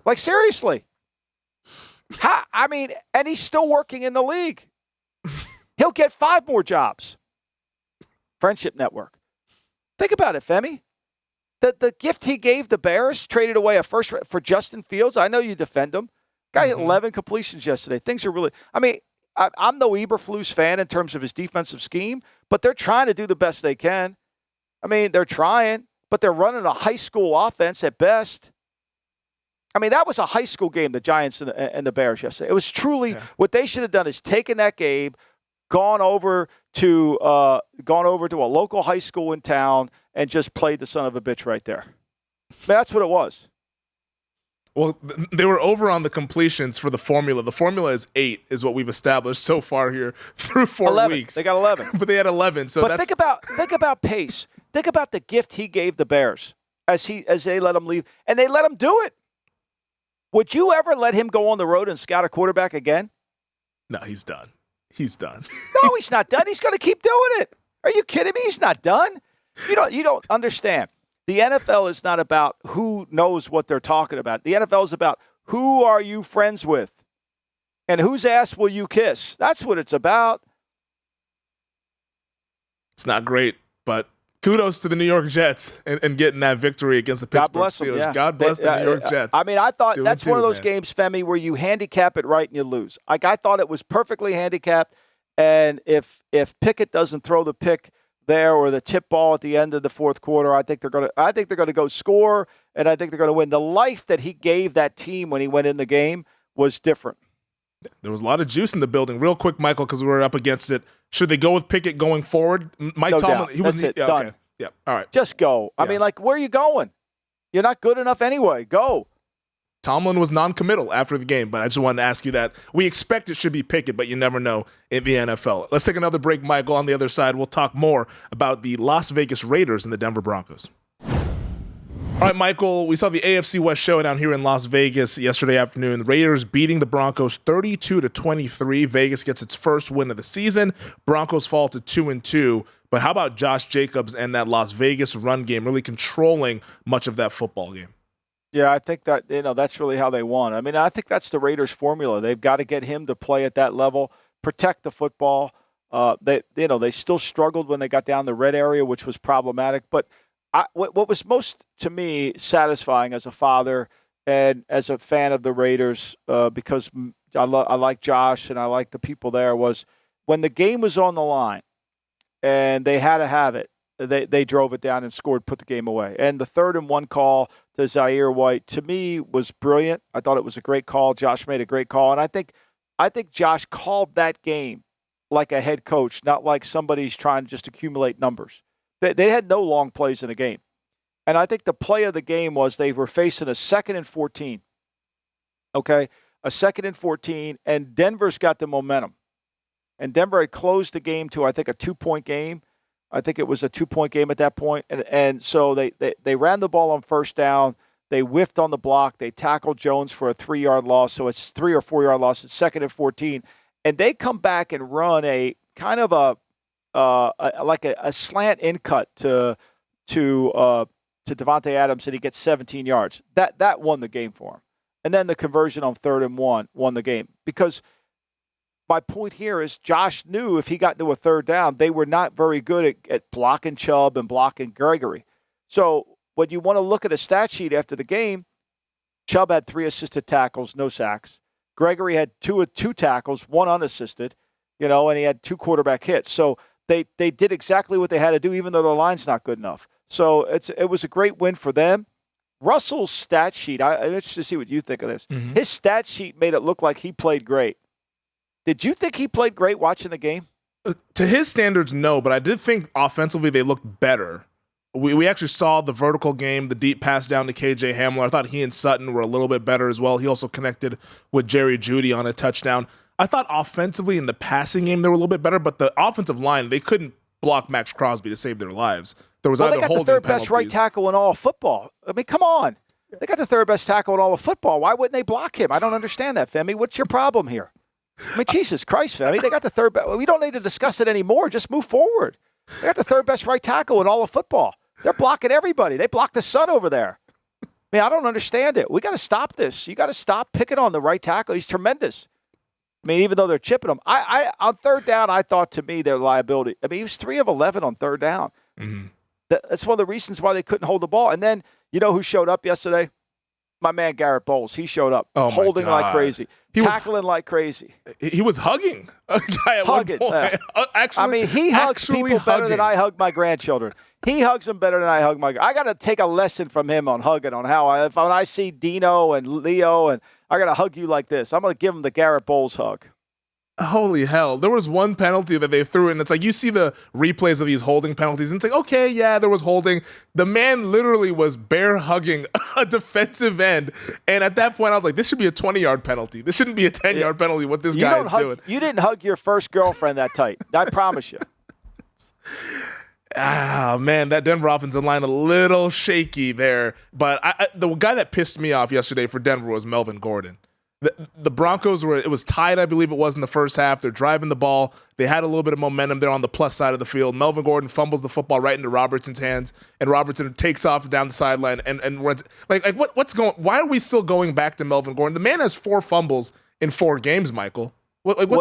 Like, seriously. And he's still working in the league. He'll get 5 more jobs. Friendship Network. Think about it, Femi. The gift he gave the Bears, traded away a first for Justin Fields. I know you defend him. Guy had 11 completions yesterday. Things are really – I'm no Eberflus fan in terms of his defensive scheme, but they're trying to do the best they can. I mean, they're trying, but they're running a high school offense at best. I mean, that was a high school game, the Giants and the Bears yesterday. It was truly what they should have done is taken that game, gone over to a local high school in town and just played the son of a bitch right there. That's what it was. Well, they were over on the completions for the formula. The formula is 8, is what we've established so far here through 4 11. weeks. They got 11. But they had 11. So think about Pace. Think about the gift he gave the Bears as they let him leave, and they let him do it. Would you ever let him go on the road and scout a quarterback again? No, he's done. He's done. No, he's not done. He's going to keep doing it. Are you kidding me? He's not done. You don't understand. The NFL is not about who knows what they're talking about. The NFL is about who are you friends with and whose ass will you kiss. That's what it's about. It's not great, but kudos to the New York Jets and getting that victory against the Pittsburgh Steelers. Yeah. God bless the New York Jets. I mean, I thought that's one of those games, Femi, where you handicap it right and you lose. Like, I thought it was perfectly handicapped, and if Pickett doesn't throw the pick there or the tip ball at the end of the fourth quarter, I think they're going to go score, and I think they're going to win. The life that he gave that team when he went in the game was different. There was a lot of juice in the building. Real quick, Michael, because we were up against it. Should they go with Pickett going forward? Mike Tomlin, he was done. Okay. Yeah. All right. Just go. I mean, where are you going? You're not good enough anyway. Go. Tomlin was non-committal after the game, but I just wanted to ask you that. We expect it should be Pickett, but you never know in the NFL. Let's take another break, Michael. On the other side, we'll talk more about the Las Vegas Raiders and the Denver Broncos. All right, Michael, we saw the AFC West showdown here in Las Vegas yesterday afternoon. The Raiders beating the Broncos 32-23. Vegas gets its first win of the season. Broncos fall to 2-2. But how about Josh Jacobs and that Las Vegas run game really controlling much of that football game? Yeah, I think that that's really how they won. I mean, I think that's the Raiders' formula. They've got to get him to play at that level, protect the football. They still struggled when they got down the red area, which was problematic. But what was most to me satisfying as a father and as a fan of the Raiders, because I like Josh and I like the people there, was when the game was on the line and they had to have it. They drove it down and scored, put the game away. And the 3rd and 1 call to Zaire White, to me, was brilliant. I thought it was a great call. Josh made a great call. And I think Josh called that game like a head coach, not like somebody's trying to just accumulate numbers. They had no long plays in the game. And I think the play of the game was they were facing a 2nd and 14. Okay? A 2nd and 14, and Denver's got the momentum. And Denver had closed the game to, I think, a 2-point game. I think it was a 2-point game at that point. And so they ran the ball on first down. They whiffed on the block. They tackled Jones for a 3-yard loss. So it's 3 or 4-yard loss. It's 2nd and 14. And they come back and run a kind of a slant in cut to Devontae Adams, and he gets 17 yards. That won the game for him. And then the conversion on 3rd and 1 won the game. Because my point here is Josh knew if he got into a 3rd down, they were not very good at blocking Chubb and blocking Gregory. So when you want to look at a stat sheet after the game, Chubb had 3 assisted tackles, no sacks. Gregory had two tackles, 1 unassisted, and he had 2 quarterback hits. So they did exactly what they had to do, even though their line's not good enough. So it was a great win for them. Russell's stat sheet, let's just see what you think of this. Mm-hmm. His stat sheet made it look like he played great. Did you think he played great watching the game? To his standards, no, but I did think offensively they looked better. We actually saw the vertical game, the deep pass down to KJ Hamler. I thought he and Sutton were a little bit better as well. He also connected with Jerry Jeudy on a touchdown. I thought offensively in the passing game they were a little bit better, but the offensive line, they couldn't block Max Crosby to save their lives. There was either holding penalties. They got the 3rd best right tackle in all of football. I mean, come on. They got the 3rd best tackle in all of football. Why wouldn't they block him? I don't understand that, Femi. What's your problem here? I mean, Jesus Christ, Femi. They got the 3rd best. We don't need to discuss it anymore. Just move forward. They got the 3rd best right tackle in all of football. They're blocking everybody. They blocked the sun over there. I mean, I don't understand it. We got to stop this. You got to stop picking on the right tackle. He's tremendous. I mean, even though they're chipping him. On 3rd down, I thought to me their liability. I mean, he was 3 of 11 on 3rd down. Mm-hmm. That's one of the reasons why they couldn't hold the ball. And then, you know who showed up yesterday? My man Garrett Bowles. He showed up holding like crazy, tackling like crazy. He was hugging a guy at one point. I mean, he hugs people better than I hug my grandchildren. He hugs them better than I hug my. I got to take a lesson from him on hugging, on how when I see Dino and Leo, and I got to hug you like this. I'm going to give him the Garrett Bowles hug. Holy hell. There was one penalty that they threw in. It's like you see the replays of these holding penalties, and it's like, okay, yeah, there was holding. The man literally was bear hugging a defensive end. And at that point, I was like, this should be a 20-yard penalty. This shouldn't be a 10-yard penalty, what this guy is doing. You didn't hug your first girlfriend that tight. I promise you. Man, that Denver offensive line a little shaky there. But the guy that pissed me off yesterday for Denver was Melvin Gordon. The Broncos it was tied, I believe it was, in the first half. They're driving the ball. They had a little bit of momentum there on the plus side of the field. Melvin Gordon fumbles the football right into Robertson's hands, and Robertson takes off down the sideline and runs. What's going? Why are we still going back to Melvin Gordon? The man has 4 fumbles in 4 games, Michael.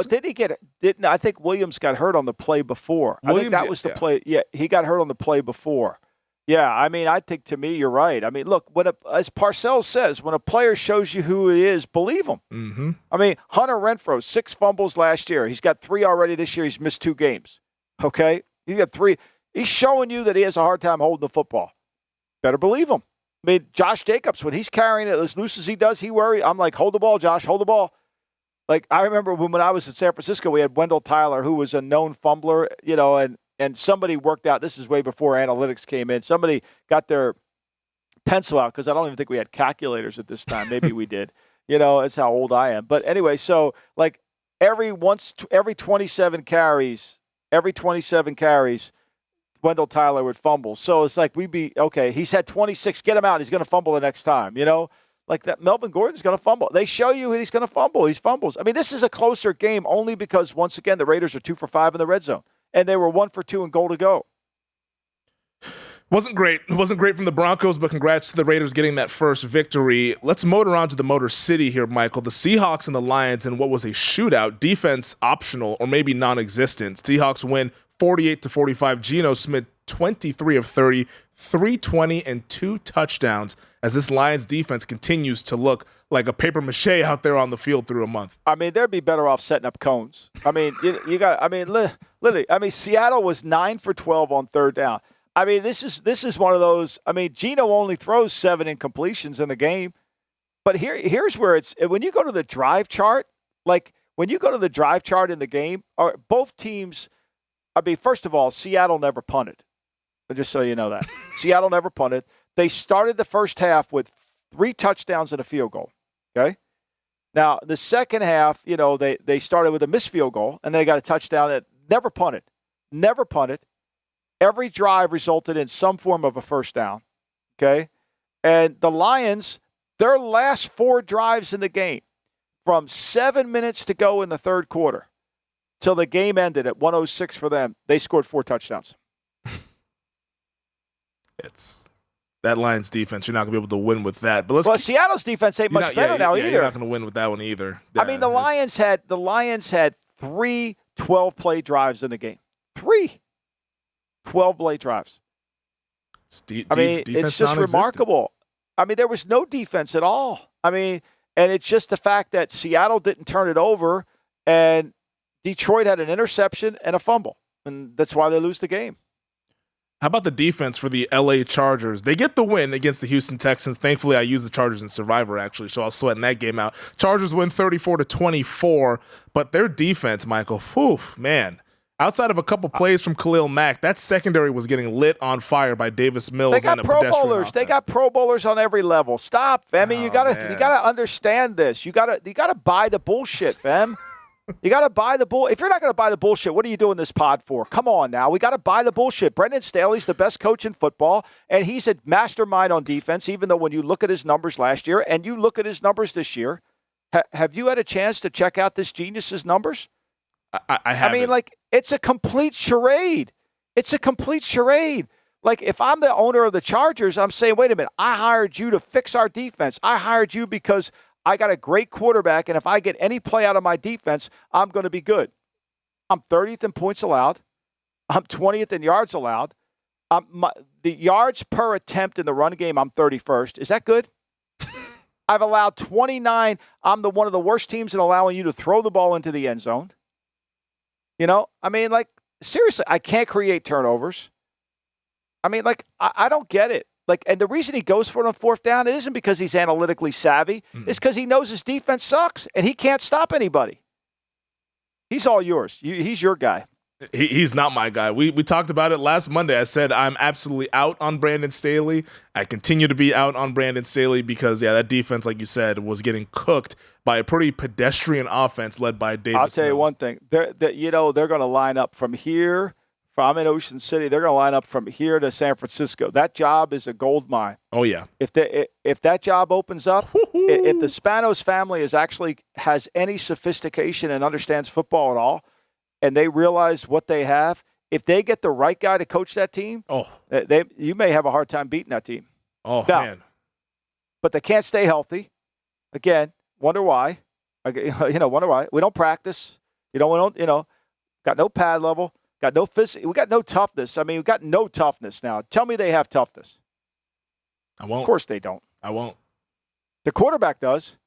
Did he get? Didn't I think Williams got hurt on the play before? I think that was the play. Yeah, he got hurt on the play before. Yeah, I mean, I think to me, you're right. I mean, look, as Parcells says, when a player shows you who he is, believe him. Mm-hmm. I mean, Hunter Renfrow, 6 fumbles last year. He's got 3 already this year. He's missed 2 games. Okay? He got 3. He's showing you that he has a hard time holding the football. Better believe him. I mean, Josh Jacobs, when he's carrying it as loose as he does, I'm like, hold the ball, Josh, hold the ball. Like, I remember when I was in San Francisco, we had Wendell Tyler, who was a known fumbler, and somebody worked out, this is way before analytics came in, somebody got their pencil out, because I don't even think we had calculators at this time. Maybe we did. That's how old I am. But anyway, so like every 27 carries, Wendell Tyler would fumble. So it's like he's had 26, get him out. He's going to fumble the next time, Like that, Melvin Gordon's going to fumble. They show you he's going to fumble. He fumbles. I mean, this is a closer game only because, once again, the Raiders are 2 for 5 in the red zone. And they were 1 for 2 in goal to go. Wasn't great. It wasn't great from the Broncos, but congrats to the Raiders getting that first victory. Let's motor on to the Motor City here, Michael. The Seahawks and the Lions in what was a shootout. Defense optional or maybe non-existent. Seahawks win 48-45. Geno Smith, 23 of 30, 320, and 2 touchdowns as this Lions defense continues to look like a paper mache out there on the field through a month. I mean, they'd be better off setting up cones. I mean, literally, Seattle was 9 for 12 on 3rd down. I mean, this is one of those. I mean, Geno only throws 7 incompletions in the game. But here's where it's when you go to the drive chart, in the game, both teams, I mean, first of all, Seattle never punted. Just so you know that. Seattle never punted. They started the first half with 3 touchdowns and a field goal. Okay? Now, the second half, they started with a missed field goal, and they got a touchdown that never punted. Never punted. Every drive resulted in some form of a first down. Okay? And the Lions, their last 4 drives in the game, from 7 minutes to go in the 3rd quarter till the game ended at 1:06 for them, they scored 4 touchdowns. It's that Lions defense. You're not going to be able to win with that. But Seattle's defense ain't much better now either. You're not going to win with that one either. Yeah, I mean, the Lions had 3 12-play drives in the game. 3 12-play drives. It's just remarkable. I mean, there was no defense at all. I mean, and it's just the fact that Seattle didn't turn it over, and Detroit had an interception and a fumble, and that's why they lose the game. How about the defense for the LA Chargers? They get the win against the Houston Texans. Thankfully, I used the Chargers in Survivor, actually, so I was sweating that game out. Chargers win 34-24, but their defense, Michael, man. Outside of a couple plays from Khalil Mack, that secondary was getting lit on fire by Davis Mills. They got Pro Bowlers. They got Pro Bowlers on every level. Stop, Femi. You gotta understand this. You gotta buy the bullshit, Fem. You got to buy the bull. If you're not going to buy the bullshit, what are you doing this pod for? Come on now. We got to buy the bullshit. Brendan Staley's the best coach in football, and he's a mastermind on defense, even though when you look at his numbers last year and you look at his numbers this year, have you had a chance to check out this genius's numbers? I haven't. I mean, like, it's a complete charade. It's a complete charade. Like, if I'm the owner of the Chargers, I'm saying, wait a minute, I hired you to fix our defense. I hired you because I got a great quarterback, and if I get any play out of my defense, I'm going to be good. I'm 30th in points allowed. I'm 20th in yards allowed. The yards per attempt in the run game, I'm 31st. Is that good? I've allowed 29. I'm one of the worst teams in allowing you to throw the ball into the end zone. I mean, like, seriously, I can't create turnovers. I mean, like, I don't get it. Like, and the reason he goes for it on 4th down, it isn't because he's analytically savvy. It's because he knows his defense sucks and he can't stop anybody. He's all yours. He's your guy. He's not my guy. We talked about it last Monday. I said I'm absolutely out on Brandon Staley. I continue to be out on Brandon Staley because, that defense, like you said, was getting cooked by a pretty pedestrian offense led by Davis I'll tell you Mills. one thing. They're going to line up from here. I'm in Ocean City. They're going to line up from here to San Francisco. That job is a gold mine. Oh, yeah. If that job opens up, if the Spanos family has any sophistication and understands football at all, and they realize what they have, if they get the right guy to coach that team, you may have a hard time beating that team. Oh, man. But they can't stay healthy. Again, wonder why. Wonder why. We don't practice. Got no pad level, got no physical. We got no toughness. I mean, we got no toughness now. Tell me they have toughness. I won't. Of course they don't. I won't. The quarterback does.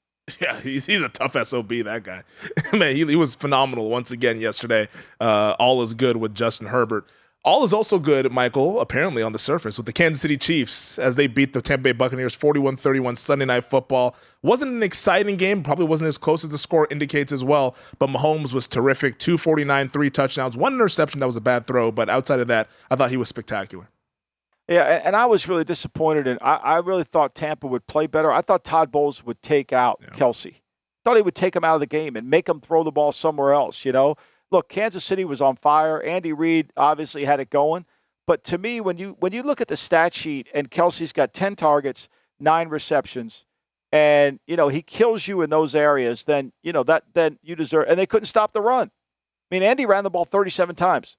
Yeah, he's a tough SOB, that guy. Man, he was phenomenal once again yesterday. All is good with Justin Herbert. All is also good, Michael, apparently on the surface, with the Kansas City Chiefs as they beat the Tampa Bay Buccaneers 41-31 Sunday Night Football. Wasn't an exciting game, probably wasn't as close as the score indicates as well, but Mahomes was terrific. 249, 3 touchdowns, 1 interception that was a bad throw, but outside of that, I thought he was spectacular. Yeah, and I was really disappointed, and I really thought Tampa would play better. I thought Todd Bowles would take out Kelsey. Thought he would take him out of the game and make him throw the ball somewhere else, Look, Kansas City was on fire. Andy Reid obviously had it going. But to me, when you look at the stat sheet and Kelsey's got 10 targets, 9 receptions, and, he kills you in those areas, then you deserve – and they couldn't stop the run. I mean, Andy ran the ball 37 times.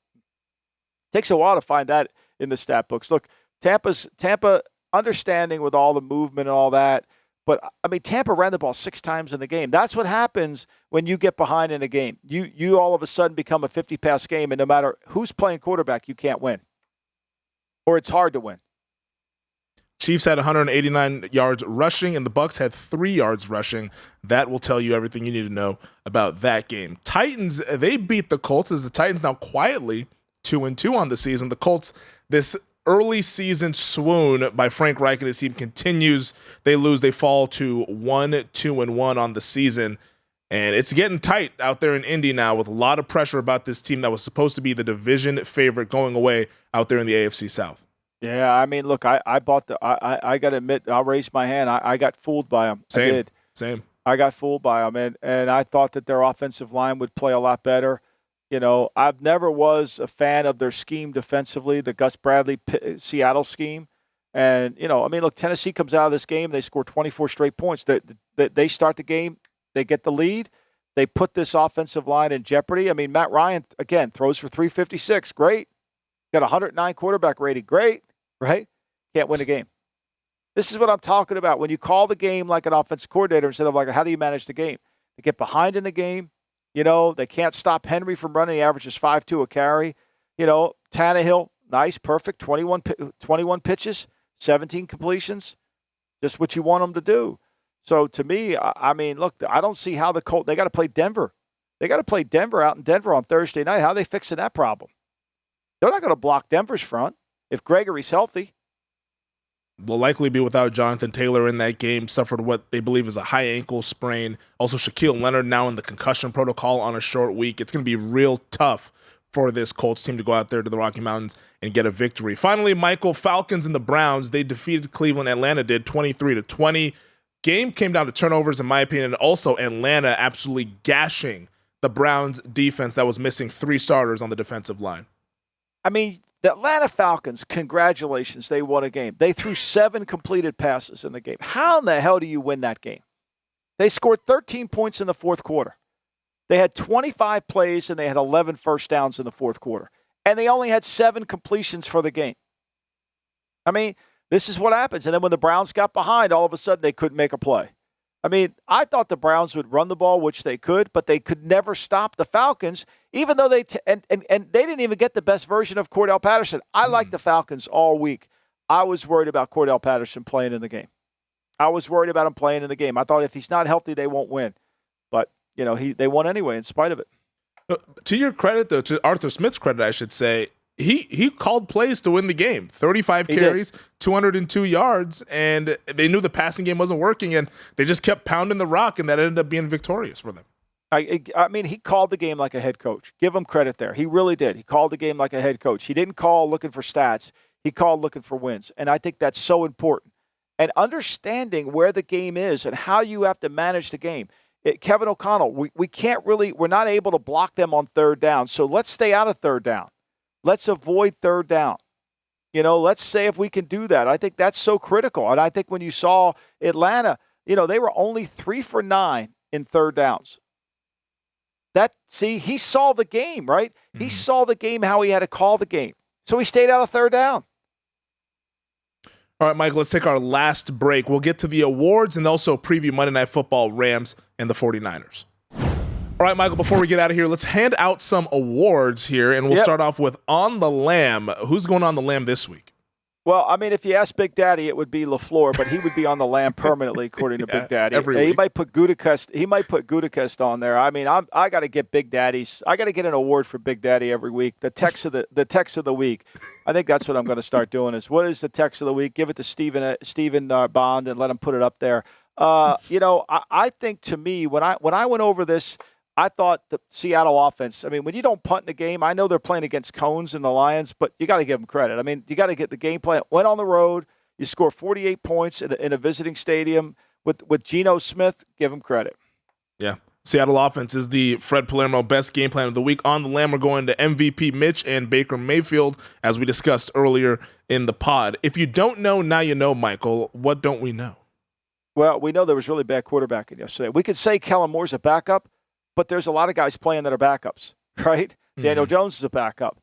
Takes a while to find that in the stat books. Look, Tampa understanding with all the movement and all that, but I mean Tampa ran the ball 6 times in the game. That's what happens when you get behind in a game. You all of a sudden become a 50-pass game, and no matter who's playing quarterback, you can't win, or it's hard to win. Chiefs had 189 yards rushing, and the Bucs had 3 yards rushing. That will tell you everything you need to know about that game. Titans, they beat the Colts as the Titans now quietly 2-2 on the season. The Colts, this early season swoon by Frank Reich and his team continues. They lose. They fall to 1-2-1 on the season. And it's getting tight out there in Indy now with a lot of pressure about this team that was supposed to be the division favorite going away out there in the AFC South. Yeah, I mean, look, I bought I got to admit, I'll raise my hand. I got fooled by them. Same. I got fooled by them. And I thought that their offensive line would play a lot better. I've never was a fan of their scheme defensively, the Gus Bradley Seattle scheme. And, look, Tennessee comes out of this game. They score 24 straight points. They start the game. They get the lead. They put this offensive line in jeopardy. I mean, Matt Ryan, again, throws for 356. Great. Got 109 quarterback rating. Great. Right? Can't win a game. This is what I'm talking about. When you call the game like an offensive coordinator instead of like, how do you manage the game? They get behind in the game. They can't stop Henry from running. He averages 5.2 a carry. Tannehill, nice, perfect, 21 pitches, 17 completions, just what you want them to do. So to me, I mean, look, I don't see how the Colts, they got to play Denver. They got to play Denver out in Denver on Thursday night. How are they fixing that problem? They're not going to block Denver's front if Gregory's healthy. Will likely be without Jonathan Taylor in that game, suffered what they believe is a high ankle sprain. Also, Shaquille Leonard now in the concussion protocol on a short week. It's going to be real tough for this Colts team to go out there to the Rocky Mountains and get a victory. Finally, Michael, Falcons and the Browns, they defeated Cleveland. Atlanta did 23-20. Game came down to turnovers, in my opinion, and also Atlanta absolutely gashing the Browns defense that was missing 3 starters on the defensive line. I mean, the Atlanta Falcons, congratulations, they won a game. They threw 7 completed passes in the game. How in the hell do you win that game? They scored 13 points in the fourth quarter. They had 25 plays, and they had 11 first downs in the fourth quarter. And they only had 7 completions for the game. I mean, this is what happens. And then when the Browns got behind, all of a sudden they couldn't make a play. I mean, I thought the Browns would run the ball, which they could, but they could never stop the Falcons, even though they and they didn't even get the best version of Cordell Patterson. I liked the Falcons all week. I was worried about Cordell Patterson playing in the game. I was worried about him playing in the game. I thought if he's not healthy, they won't win. But, they won anyway in spite of it. To your credit, though, to Arthur Smith's credit, I should say, he called plays to win the game. 35 carries, 202 yards, and they knew the passing game wasn't working, and they just kept pounding the rock, and that ended up being victorious for them. I mean, he called the game like a head coach. Give him credit there. He really did. He called the game like a head coach. He didn't call looking for stats. He called looking for wins. And I think that's so important. And understanding where the game is and how you have to manage the game. Kevin O'Connell, we're not able to block them on third down. So let's stay out of third down. Let's avoid third down. Let's say if we can do that. I think that's so critical. And I think when you saw Atlanta, they were only 3 for 9 in third downs. He saw the game, right? Mm-hmm. He saw the game, how he had to call the game. So he stayed out of third down. All right, Mike, let's take our last break. We'll get to the awards and also preview Monday Night Football, Rams and the 49ers. All right, Michael, before we get out of here, let's hand out some awards here, and we'll start off with On the Lamb. Who's going on the Lamb this week? Well, I mean, if you ask Big Daddy, it would be LaFleur, but he would be on the Lamb permanently, according to Big Daddy. Every week. He might put Gutekunst on there. I mean, I got to get Big Daddy's. I got to get an award for Big Daddy every week. The text of the week. I think that's what I'm going to start doing. Is what is the text of the week? Give it to Stephen Bond and let him put it up there. I think to me when I went over this, I thought the Seattle offense, I mean, when you don't punt in the game, I know they're playing against Cones and the Lions, but you got to give them credit. I mean, you got to get the game plan. Went on the road. You score 48 points in a visiting stadium with Geno Smith. Give them credit. Yeah. Seattle offense is the Fred Palermo best game plan of the week. On the Lamb, we're going to MVP Mitch and Baker Mayfield, as we discussed earlier in the pod. If you don't know, now you know, Michael. What don't we know? Well, we know there was really bad quarterbacking yesterday. We could say Kellen Moore's a backup, but there's a lot of guys playing that are backups, right? Mm-hmm. Daniel Jones is a backup.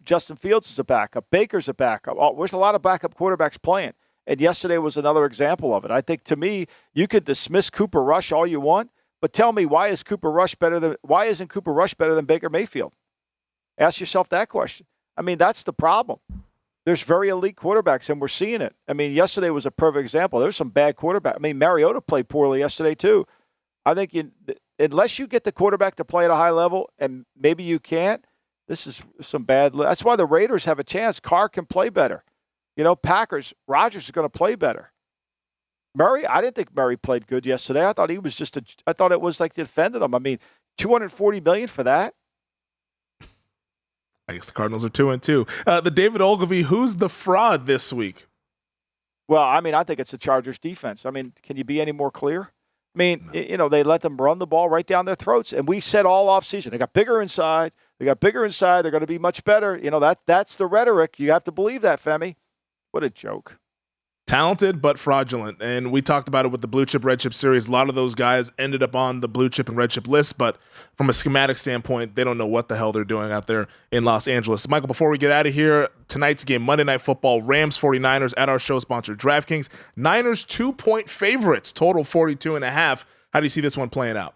Justin Fields is a backup. Baker's a backup. There's a lot of backup quarterbacks playing. And yesterday was another example of it. I think, to me, you could dismiss Cooper Rush all you want, but tell me, why isn't Cooper Rush better than Baker Mayfield? Ask yourself that question. I mean, that's the problem. There's very elite quarterbacks, and we're seeing it. I mean, yesterday was a perfect example. There's some bad quarterbacks. I mean, Mariota played poorly yesterday too. I think unless you get the quarterback to play at a high level, and maybe you can't, this is some bad. That's why the Raiders have a chance. Carr can play better. Packers, Rodgers is going to play better. Murray, I didn't think Murray played good yesterday. I thought he was I thought it was like they defended him. I mean, $240 million for that. I guess the Cardinals are 2-2. The David Ogilvy, who's the fraud this week? Well, I mean, I think it's the Chargers defense. I mean, can you be any more clear? I mean, no. They let them run the ball right down their throats. And we said all offseason, they got bigger inside. They're going to be much better. That's the rhetoric. You have to believe that, Femi. What a joke. Talented, but fraudulent. And we talked about it with the Blue Chip, Red Chip series. A lot of those guys ended up on the Blue Chip and Red Chip list, but from a schematic standpoint, they don't know what the hell they're doing out there in Los Angeles. Michael, before we get out of here, tonight's game, Monday Night Football, Rams 49ers at our show sponsor, DraftKings. Niners 2-point favorites, total 42.5. How do you see this one playing out?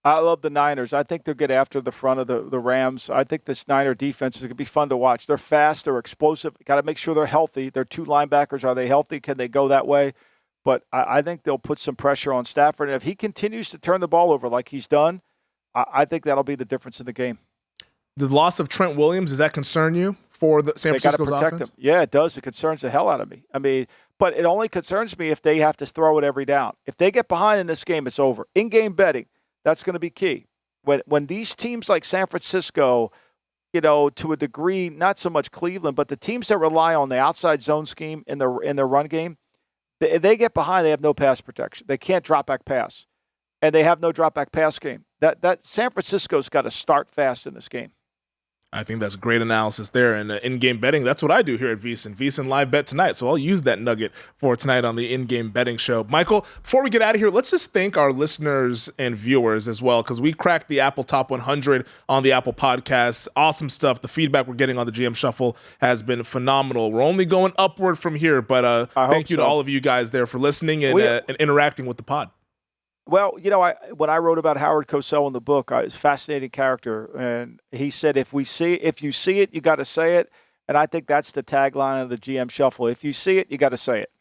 I love the Niners. I think they'll get after the front of the Rams. I think this Niner defense is going to be fun to watch. They're fast. They're explosive. Got to make sure they're healthy. Their two linebackers, are they healthy? Can they go that way? But I think they'll put some pressure on Stafford. And if he continues to turn the ball over like he's done, I think that'll be the difference in the game. The loss of Trent Williams, does that concern you for the San Francisco's offense? Him. Yeah, it does. It concerns the hell out of me. I mean, but it only concerns me if they have to throw it every down. If they get behind in this game, it's over. In-game betting, that's going to be key. When these teams like San Francisco, to a degree, not so much Cleveland, but the teams that rely on the outside zone scheme in their run game, they get behind, they have no pass protection. They can't drop back pass. And they have no drop back pass game. That San Francisco's got to start fast in this game. I think that's great analysis there. And in-game betting, that's what I do here at VSiN. VSiN Live Bet tonight. So I'll use that nugget for tonight on the in-game betting show. Michael, before we get out of here, let's just thank our listeners and viewers as well, because we cracked the Apple Top 100 on the Apple Podcasts. Awesome stuff. The feedback we're getting on the GM Shuffle has been phenomenal. We're only going upward from here, but thank you to all of you guys there for listening and interacting with the pod. Well, when I wrote about Howard Cosell in the book, it's a fascinating character, and he said, if you see it, you got to say it, and I think that's the tagline of the GM Shuffle. If you see it, you got to say it.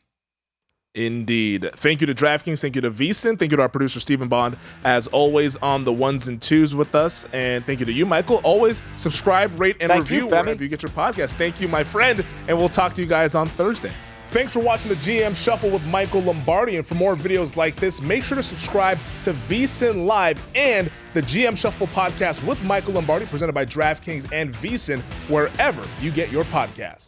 Indeed. Thank you to DraftKings. Thank you to VSiN. Thank you to our producer, Stephen Bond, as always on the ones and twos with us, and thank you to you, Michael. Always subscribe, rate, and review wherever you get your podcast. Thank you, my friend, and we'll talk to you guys on Thursday. Thanks for watching the GM Shuffle with Michael Lombardi. And for more videos like this, make sure to subscribe to VSiN Live and the GM Shuffle podcast with Michael Lombardi, presented by DraftKings and VSiN, wherever you get your podcasts.